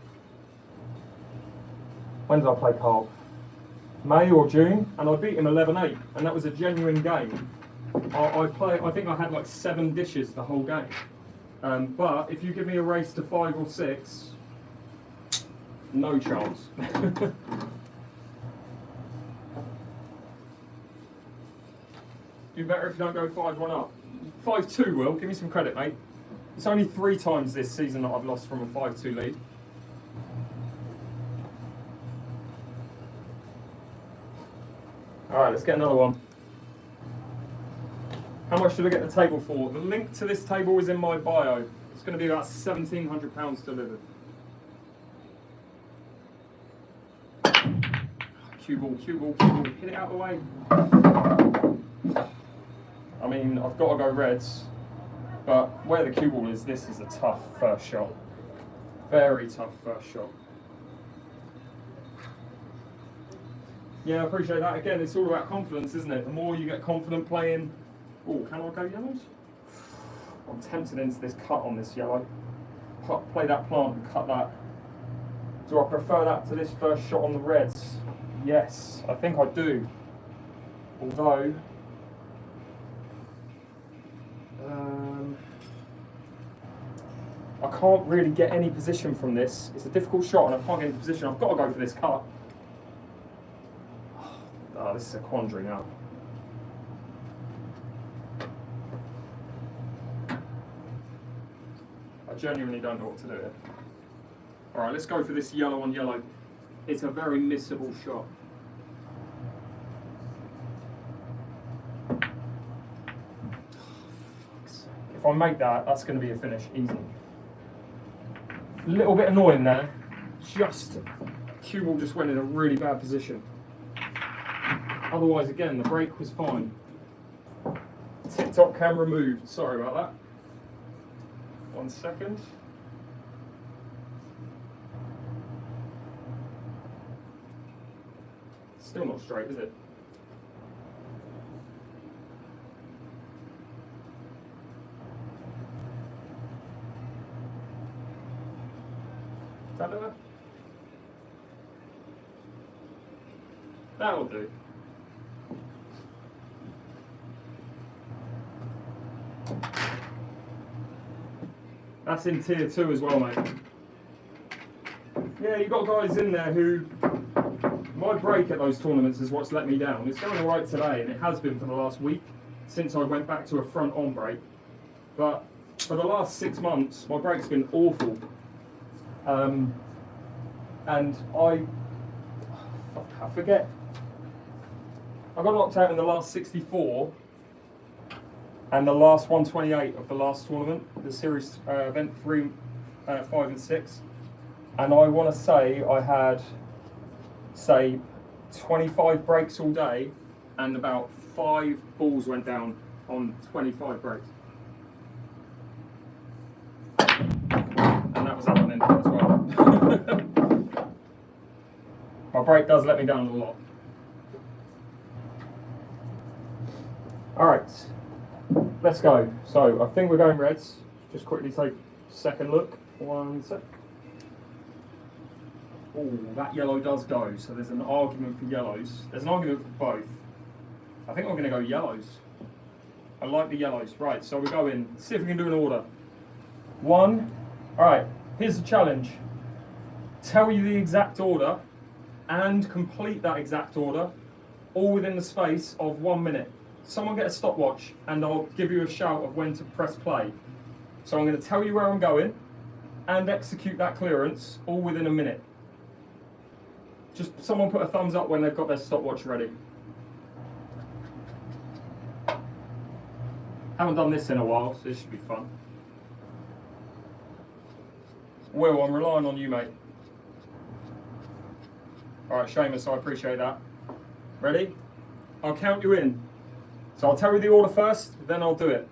When did I play Cole? May or June, and I beat him 11-8, and that was a genuine game. I think I had like 7 dishes the whole game. But if you give me a race to 5 or 6, no chance. Do better if you don't go 5-1 up. 5-2, Will. Give me some credit, mate. It's only 3 times this season that I've lost from a 5-2 lead. Alright, let's get another one. How much should I get the table for? The link to this table is in my bio. It's going to be about £1,700 delivered. Cue ball, cue ball, cue ball. Hit it out of the way. I mean, I've got to go reds, but where the cue ball is, this is a tough first shot. Very tough first shot. Yeah, I appreciate that. Again, it's all about confidence, isn't it? The more you get confident playing... Oh, can I go yellows? I'm tempted into this cut on this yellow. Play that plant and cut that. Do I prefer that to this first shot on the reds? Yes, I think I do. Although... I can't really get any position from this. It's a difficult shot and I can't get any position. I've got to go for this cut. Oh, this is a quandary now. I genuinely don't know what to do here. Alright, let's go for this yellow on yellow. It's a very missable shot. If I make that, that's going to be a finish, easy. A little bit annoying there. Cue ball just went in a really bad position. Otherwise, again, the break was fine. TikTok camera moved. Sorry about that. 1 second. Still not straight, is it? Is that better? That'll do. That's in tier 2 as well, mate. Yeah, you've got guys in there who... My break at those tournaments is what's let me down. It's going alright today, and it has been for the last week, since I went back to a front-on break. But for the last 6 months, my break's been awful. And I forget. I got knocked out in the last 64, and the last 128 of the last tournament, the series event 3, 5 and 6. And I want to say I had, say, 25 breaks all day and about 5 balls went down on 25 breaks. And that was that one ended as well. My break does let me down a lot. Alright, let's go. So I think we're going reds. Just quickly take a second look. 1 sec. Oh, that yellow does go, so there's an argument for yellows. There's an argument for both. I think I'm going to go yellows. I like the yellows. Right, so we go in. See if we can do an order. 1. Alright, here's the challenge. Tell you the exact order and complete that exact order all within the space of 1 minute. Someone get a stopwatch and I'll give you a shout of when to press play. So I'm going to tell you where I'm going and execute that clearance all within a minute. Just someone put a thumbs up when they've got their stopwatch ready. Haven't done this in a while, so this should be fun. Will, I'm relying on you, mate. Alright, Seamus, I appreciate that. Ready? I'll count you in. So I'll tell you the order first, then I'll do it.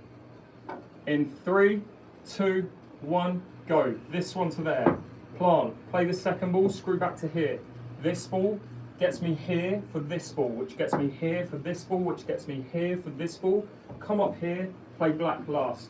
In 3, 2, 1, go. This one to there. Plant. Play the second ball, screw back to here. This ball gets me here for this ball, which gets me here for this ball, which gets me here for this ball. Come up here, play black last.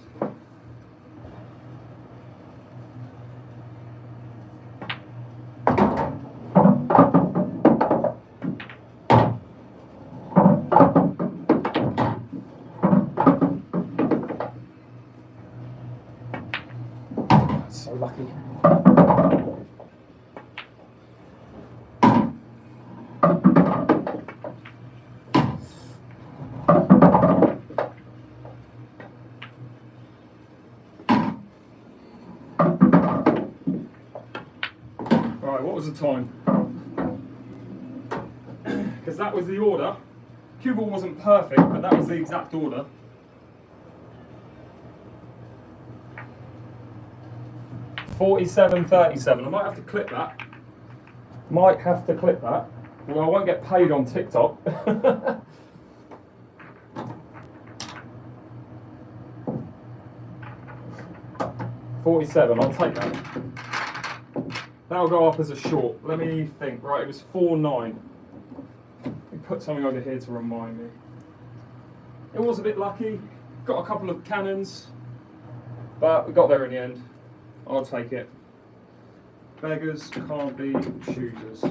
So lucky. What was the time? Because that was the order. Cue ball wasn't perfect, but that was the exact order. $47.37. I might have to clip that. Well, I won't get paid on TikTok. $47. I'll take that. That'll go up as a short. Let me think. Right, it was 4.9. Let me put something over here to remind me. It was a bit lucky. Got a couple of cannons, but we got there in the end. I'll take it. Beggars can't be choosers.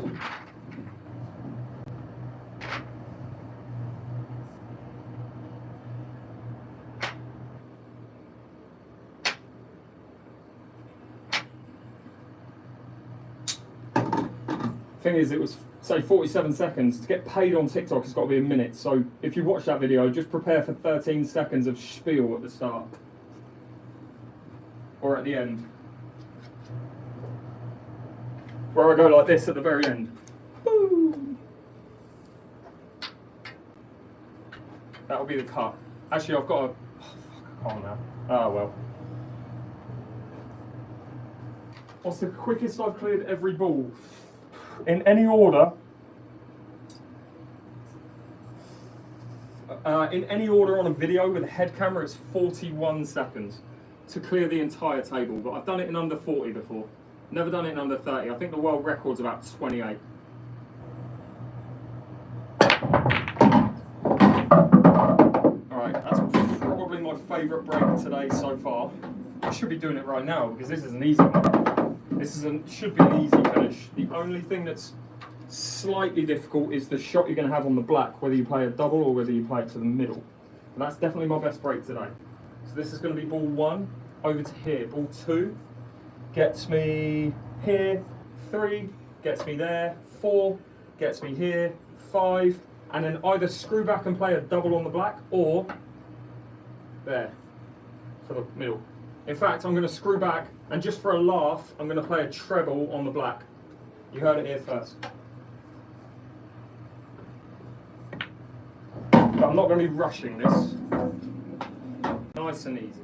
Thing is, it was say 47 seconds. To get paid on TikTok, it's got to be a minute. So if you watch that video, just prepare for 13 seconds of spiel at the start or at the end, where I go like this at the very end. Boom. That'll be the cut. Actually, I've got a. Oh, fuck, I can't now. Ah, well. What's the quickest I've cleared every ball? In any order, on a video with a head camera, it's 41 seconds to clear the entire table. But I've done it in under 40 before. Never done it in under 30. I think the world record's about 28. Alright, that's probably my favourite break today so far. I should be doing it right now because this is an easy one. Should be an easy finish. The only thing that's slightly difficult is the shot you're going to have on the black, whether you play a double or whether you play it to the middle. But that's definitely my best break today. So this is going to be ball 1 over to here. Ball 2 gets me here. 3 gets me there. 4 gets me here. 5, and then either screw back and play a double on the black or there for the middle. In fact, I'm going to screw back, and just for a laugh, I'm going to play a treble on the black. You heard it here first. But I'm not going to be rushing this. Nice and easy.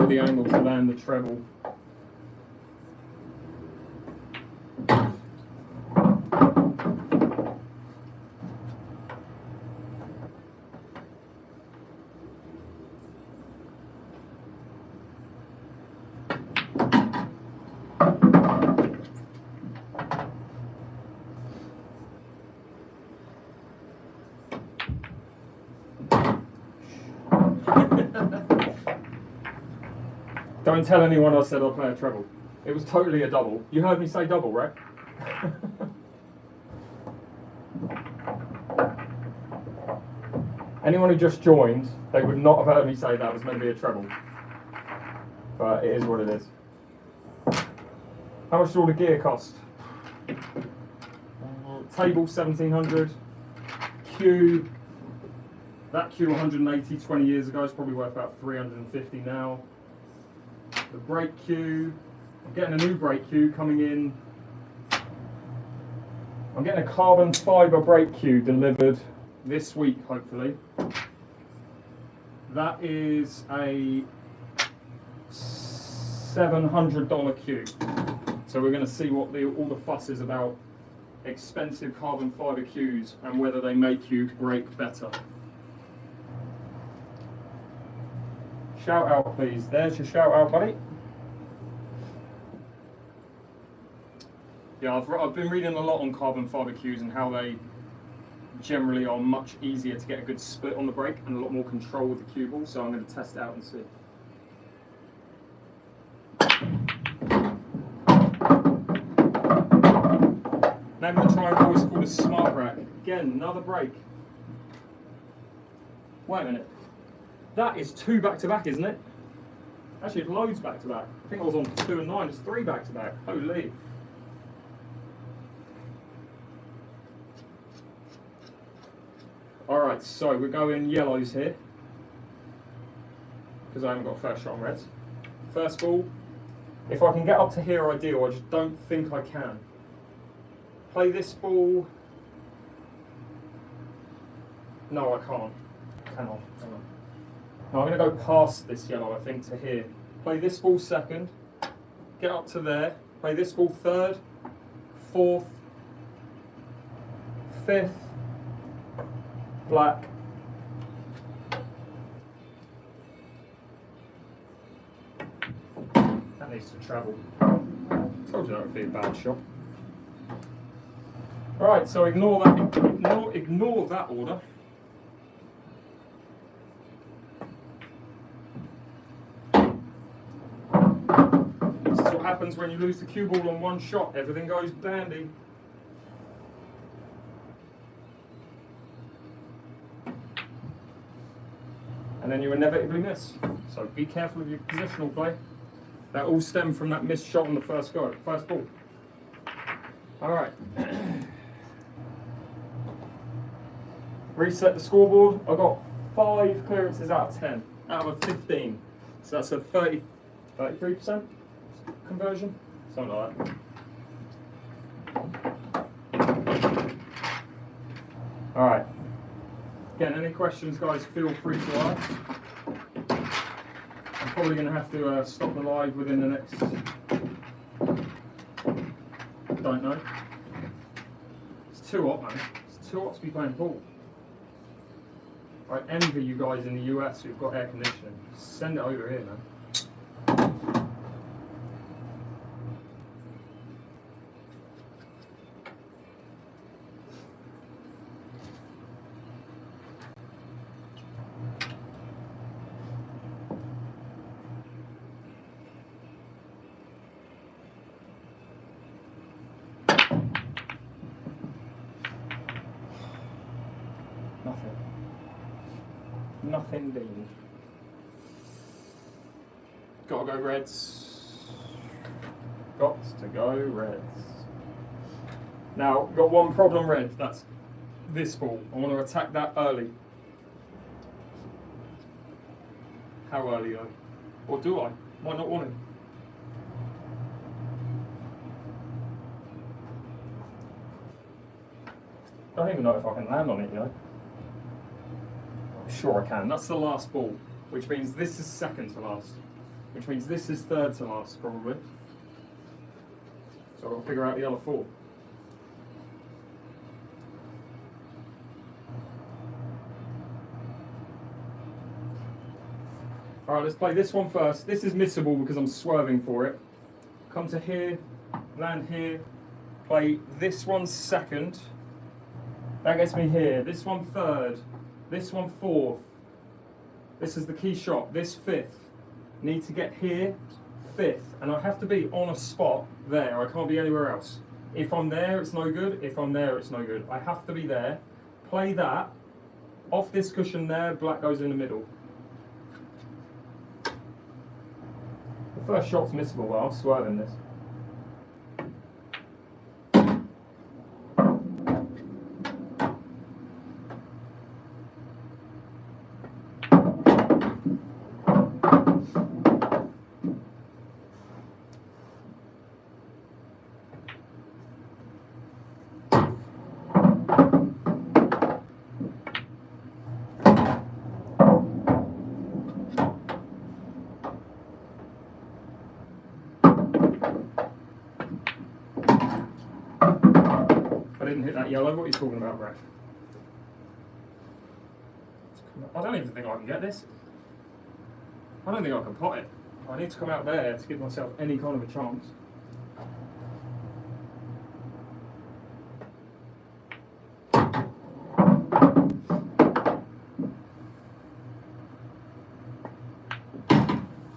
hold the angle to land the treble. Don't tell anyone I said I'll play a treble. It was totally a double. You heard me say double, right? Anyone who just joined, they would not have heard me say that was meant to be a treble. But it is what it is. How much did all the gear cost? Table 1700. Cue. That cue 180 20 years ago is probably worth about 350 now. The brake cue. I'm getting a new brake cue coming in. I'm getting a carbon fibre brake cue delivered this week, hopefully. That is a $700 cue. So we're going to see what all the fuss is about expensive carbon fibre cues and whether they make you brake better. Shout out, please. There's your shout out, buddy. Yeah, I've been reading a lot on carbon fibre cues and how they generally are much easier to get a good split on the brake and a lot more control with the cue ball, so I'm going to test it out and see. Name of the triangle ball is called a smart rack. Again, another brake. Wait a minute. That is 2 back-to-back, isn't it? Actually, it's loads back-to-back. I think I was on 2 and 9. It's 3 back-to-back. Holy. Alright, so we're going yellows here. Because I haven't got a first shot on reds. First ball. If I can get up to here, ideal. I just don't think I can. Play this ball. No, I can't. Cannot. Hang on. Now I'm going to go past this yellow, I think, to here. Play this ball second, get up to there, play this ball third, fourth, fifth, black, that needs to travel. Told you that would be a bad shot. Right, so ignore that order. What happens when you lose the cue ball on one shot? Everything goes dandy. And then you inevitably miss. So be careful of your positional play. That all stemmed from that missed shot on the first ball. Alright. Reset the scoreboard. I got 5 clearances out of 10, out of a 15. So that's a 33% conversion, something like that. Alright. Again, any questions, guys, feel free to ask. I'm probably going to have to stop the live within the next... Don't know. It's too hot, man. It's too hot to be playing pool. I envy you guys in the US who've got air conditioning. Send it over here, man. Nothing Dean. Gotta go reds. Got to go reds. Now, got one problem red, that's this ball. I want to attack that early. How early though? Or do I? Might not want to. I don't even know if I can land on it, you know. Sure I can. That's the last ball, which means this is second to last. which means this is third to last, probably. So I've got to figure out the other 4. Alright, let's play this one first. This is missable because I'm swerving for it. Come to here, land here, play this one second. That gets me here. This one third, this one fourth. This is the key shot, this 5th. Need to get here, 5th. And I have to be on a spot there. I can't be anywhere else. If I'm there, it's no good. If I'm there, it's no good. I have to be there. Play that. Off this cushion there, black goes in the middle. The first shot's missable, but I'm swerving this. I didn't hit that yellow. What are you talking about, ref? I don't even think I can get this. I don't think I can pot it. I need to come out there to give myself any kind of a chance.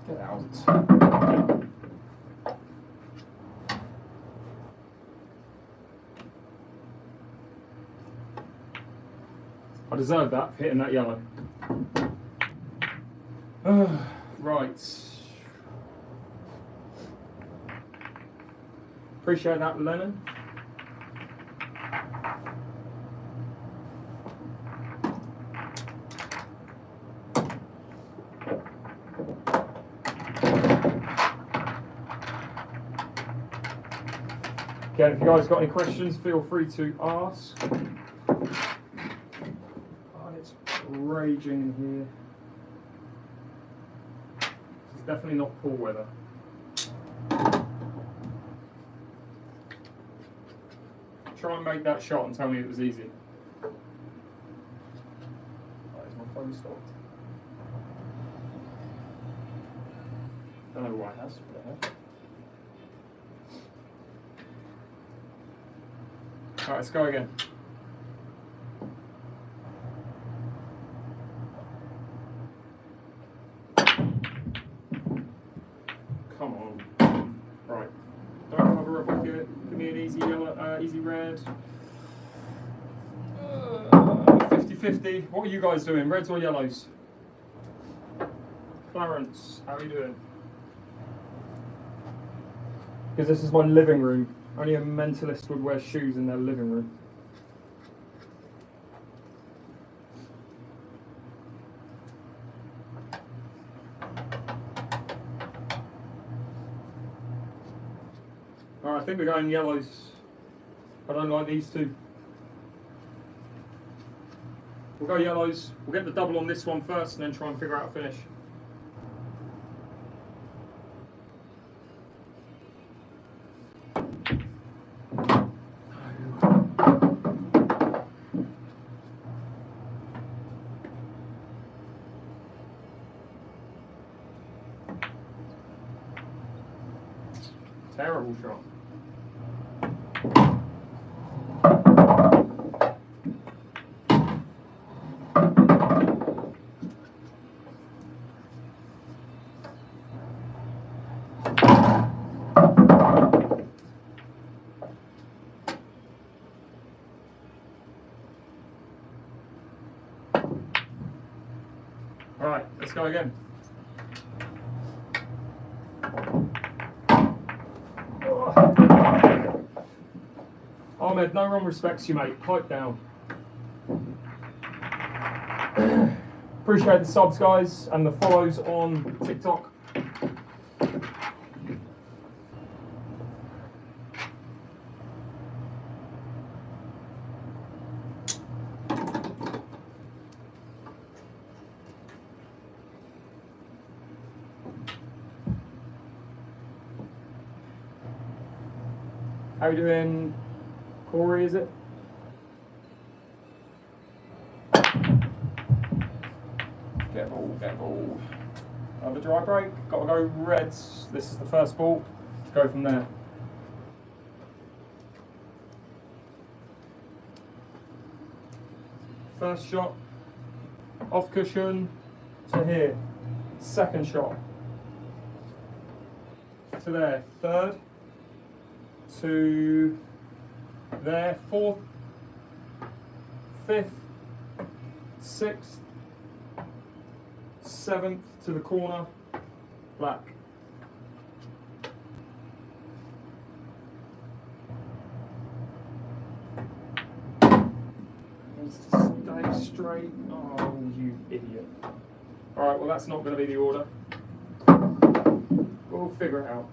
Get out. I deserve that for hitting that yellow. Right. Appreciate that, Lennon. Again, if you guys got any questions, feel free to ask. It's raging in here. It's definitely not pool weather. Try and make that shot and tell me it was easy. Right, is my phone stopped? Don't know why it has, but it has. Alright, let's go again. Come on. Right. Don't cover up a bucket. Give me an easy yellow, easy red. 50-50. What are you guys doing? Reds or yellows? Clarence, how are you doing? Because this is my living room. Only a mentalist would wear shoes in their living room. Alright, I think we're going yellows. I don't like these two. We'll go yellows. We'll get the double on this one first and then try and figure out a finish. Terrible shot. All right, let's go again. Ahmed, no one respects you, mate. Pipe down. Appreciate the subs, guys, and the follows on TikTok. How you doing, Corey, is it? Get ball, get ball. Another dry break, gotta go reds. This is the first ball, let's go from there. First shot, off cushion to here. Second shot, to there. Third, to there. Fourth, fifth, sixth, seventh to the corner, black. Needs to stay straight. Oh, you idiot. Alright, well that's not going to be the order. We'll figure it out.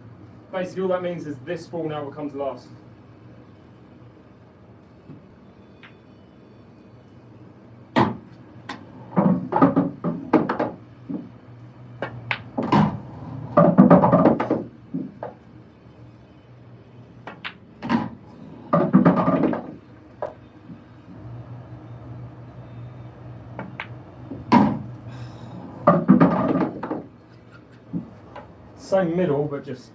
Basically all that means is this ball now becomes last. Same middle, but just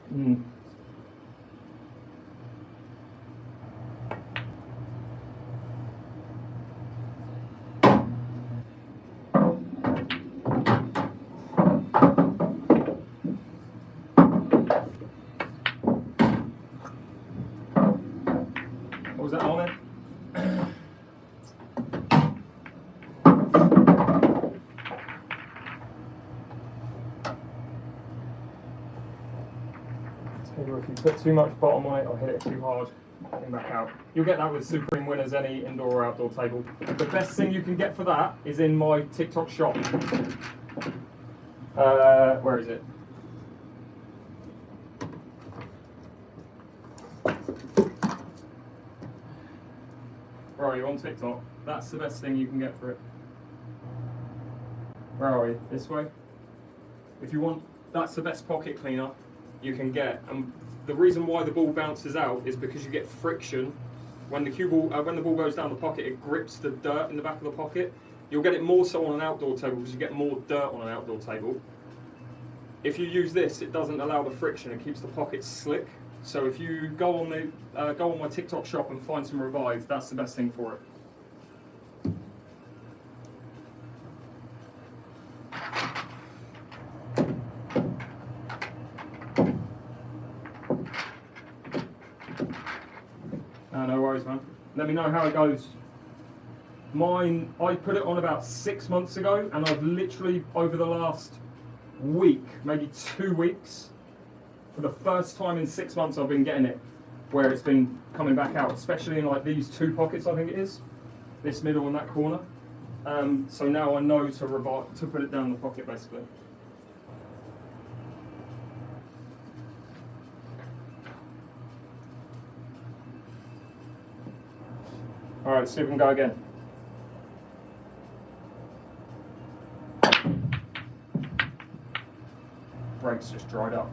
What was that on it? If you put too much bottom on it or hit it too hard, come back out. You'll get that with Supreme Winners, any indoor or outdoor table. The best thing you can get for that is in my TikTok shop. Where is it? Where are you on TikTok? That's the best thing you can get for it. Where are we? This way? If you want, that's the best pocket cleaner you can get, and the reason why the ball bounces out is because you get friction when the cue ball, when the ball goes down the pocket. It grips the dirt in the back of the pocket. You'll get it more so on an outdoor table because you get more dirt on an outdoor table. If you use this, it doesn't allow the friction. It keeps the pocket slick. So if you go on my TikTok shop and find some Revive, that's the best thing for it. No worries, man. Let me know how it goes. Mine, I put it on about 6 months ago, and I've literally, over the last week, maybe 2 weeks, for the first time in 6 months, I've been getting it where it's been coming back out, especially in like these two pockets, I think it is, this middle and that corner. So now I know to put it down the pocket, basically. All right, let's see if we can go again. Brakes just dried up.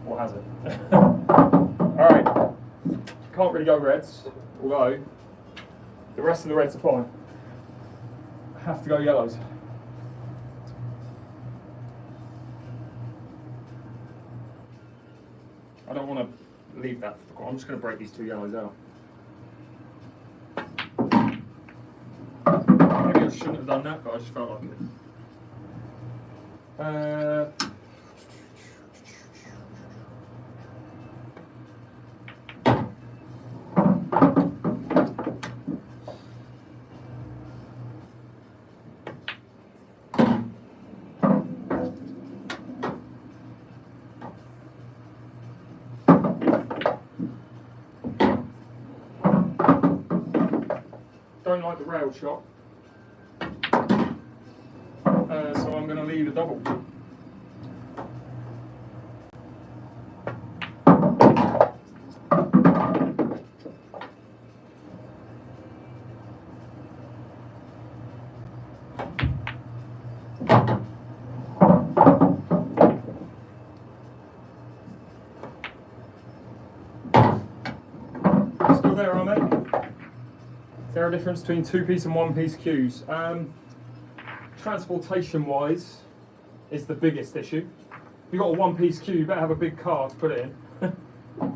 Or has it? All right, can't really go reds, although the rest of the reds are fine. Have to go yellows. I don't want to leave that for the corner. I'm just going to break these two yellows out. Maybe I shouldn't have done that, but I just felt like it. Don't like the rail shot, so I'm going to leave a double. still there, are they? Is there a difference between 2-piece and 1-piece cues? Transportation-wise is the biggest issue. If you've got a 1-piece cue, you better have a big car to put it in.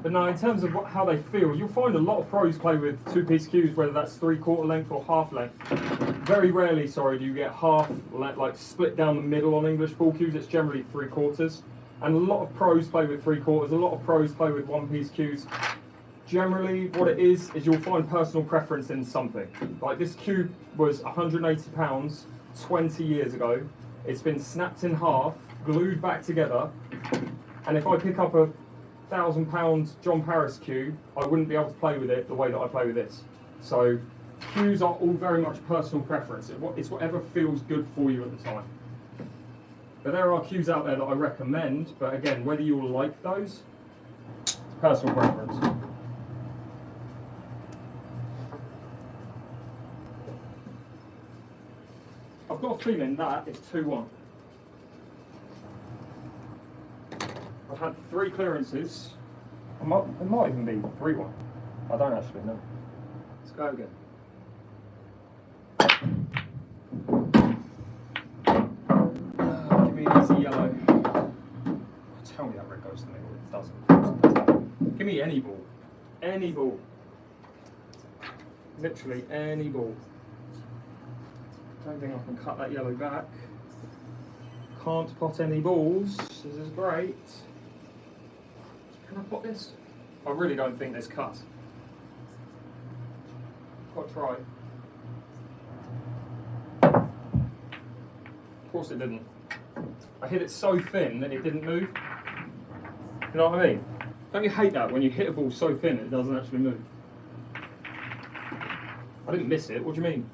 But no, in terms of how they feel, you'll find a lot of pros play with 2-piece cues, whether that's 3/4 length or half length. Very rarely, sorry, do you get half, like split down the middle on English ball cues. It's generally 3/4. And a lot of pros play with 3/4. A lot of pros play with 1-piece cues. Generally, what it is you'll find personal preference in something. Like this cue was £180 20 years ago. It's been snapped in half, glued back together, and if I pick up a £1,000 John Paris cue, I wouldn't be able to play with it the way that I play with this. So cues are all very much personal preference. It's whatever feels good for you at the time. But there are cues out there that I recommend, but again, whether you'll like those, it's personal preference. I've got a feeling that is 2-1. I've had 3 clearances. It might even be 3-1. I don't actually know. Let's go again. Give me an easy yellow. Tell me that red goes to the middle. It doesn't. Give me any ball. Any ball. Literally any ball. Don't think I can cut that yellow back. Can't pot any balls. This is great. Can I pot this? I really don't think this cuts. Got to try. Of course it didn't. I hit it so thin that it didn't move. You know what I mean? Don't you hate that when you hit a ball so thin it doesn't actually move? I didn't miss it. What do you mean?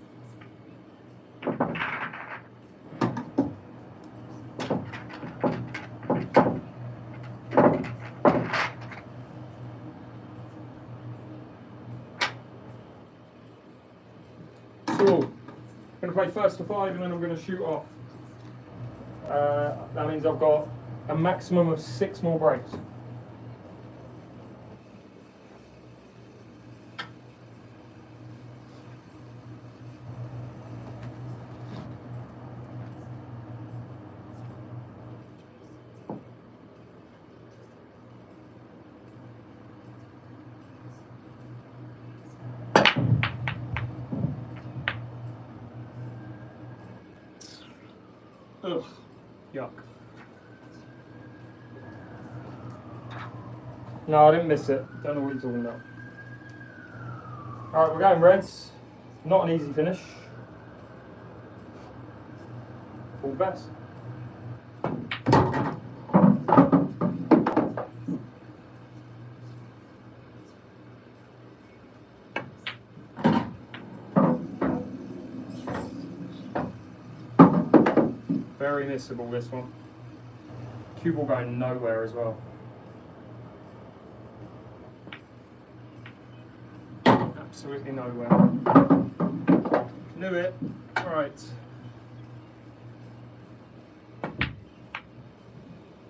Cool. I'm going to play first to 5 and then I'm going to shoot off. That means I've got a maximum of 6 more breaks. Ugh, yuck. No, I didn't miss it. Don't know what you're talking about. Alright, we're going Reds. Not an easy finish. All the best. Very missable, this one. Cue ball going nowhere as well. Absolutely nowhere. Knew it. Right.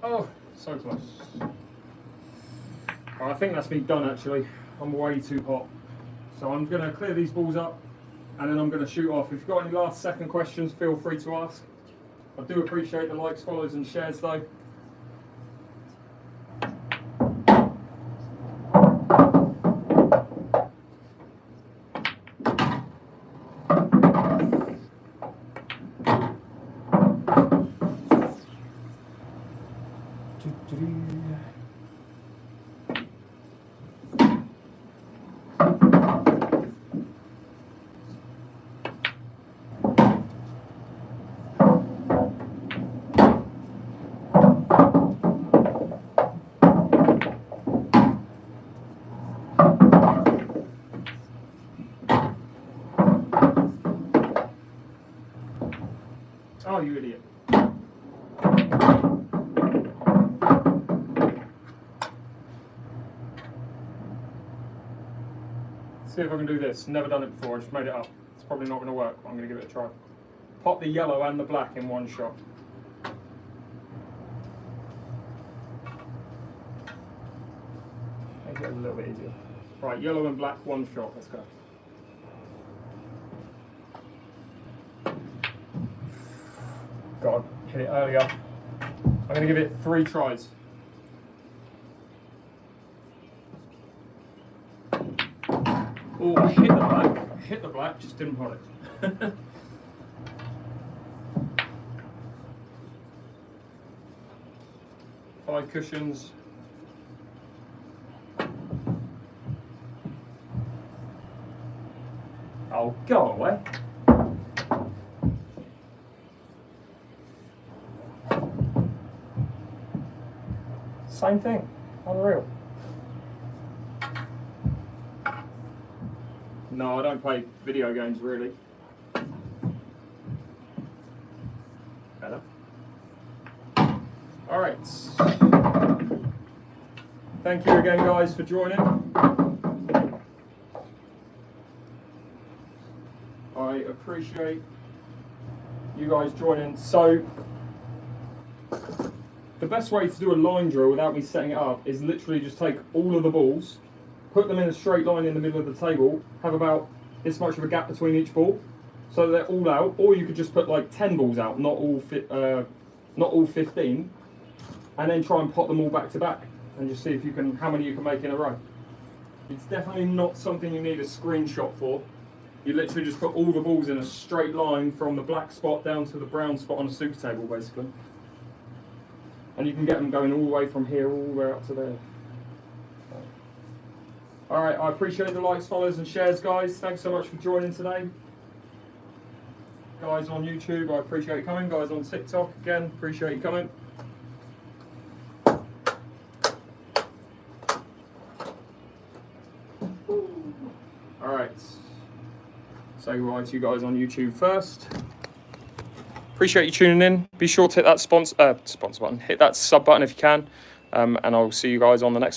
Oh, so close. Oh, I think that's me done actually. I'm way too hot. So I'm going to clear these balls up and then I'm going to shoot off. If you've got any last second questions, feel free to ask. I do appreciate the likes, follows and shares though. Oh, you idiot. See if I can do this. Never done it before, I just made it up. It's probably not going to work, but I'm going to give it a try. Pop the yellow and the black in one shot. Make it a little bit easier. Right, yellow and black, one shot. Let's go. God, hit it earlier. I'm going to give it 3 tries. Oh, I hit the black. Hit the black, just didn't pot it. 5 cushions. Oh, go away. Same thing. Unreal. No, I don't play video games really. Better. Alright. Thank you again, guys, for joining. I appreciate you guys joining. So, the best way to do a line drill without me setting it up is literally just take all of the balls, put them in a straight line in the middle of the table, have about this much of a gap between each ball, so they're all out. Or you could just put like 10 balls out, not all 15, and then try and pot them all back to back, and just see if you can, how many you can make in a row. It's definitely not something you need a screenshot for. You literally just put all the balls in a straight line from the black spot down to the brown spot on a super table, basically. And you can get them going all the way from here all the way up to there. Alright, I appreciate the likes, follows and shares, guys. Thanks so much for joining today. Guys on YouTube, I appreciate you coming. Guys on TikTok, again, appreciate you coming. Alright. Say goodbye to you guys on YouTube first. Appreciate you tuning in. Be sure to hit that sponsor button, hit that sub button if you can, and I'll see you guys on the next one.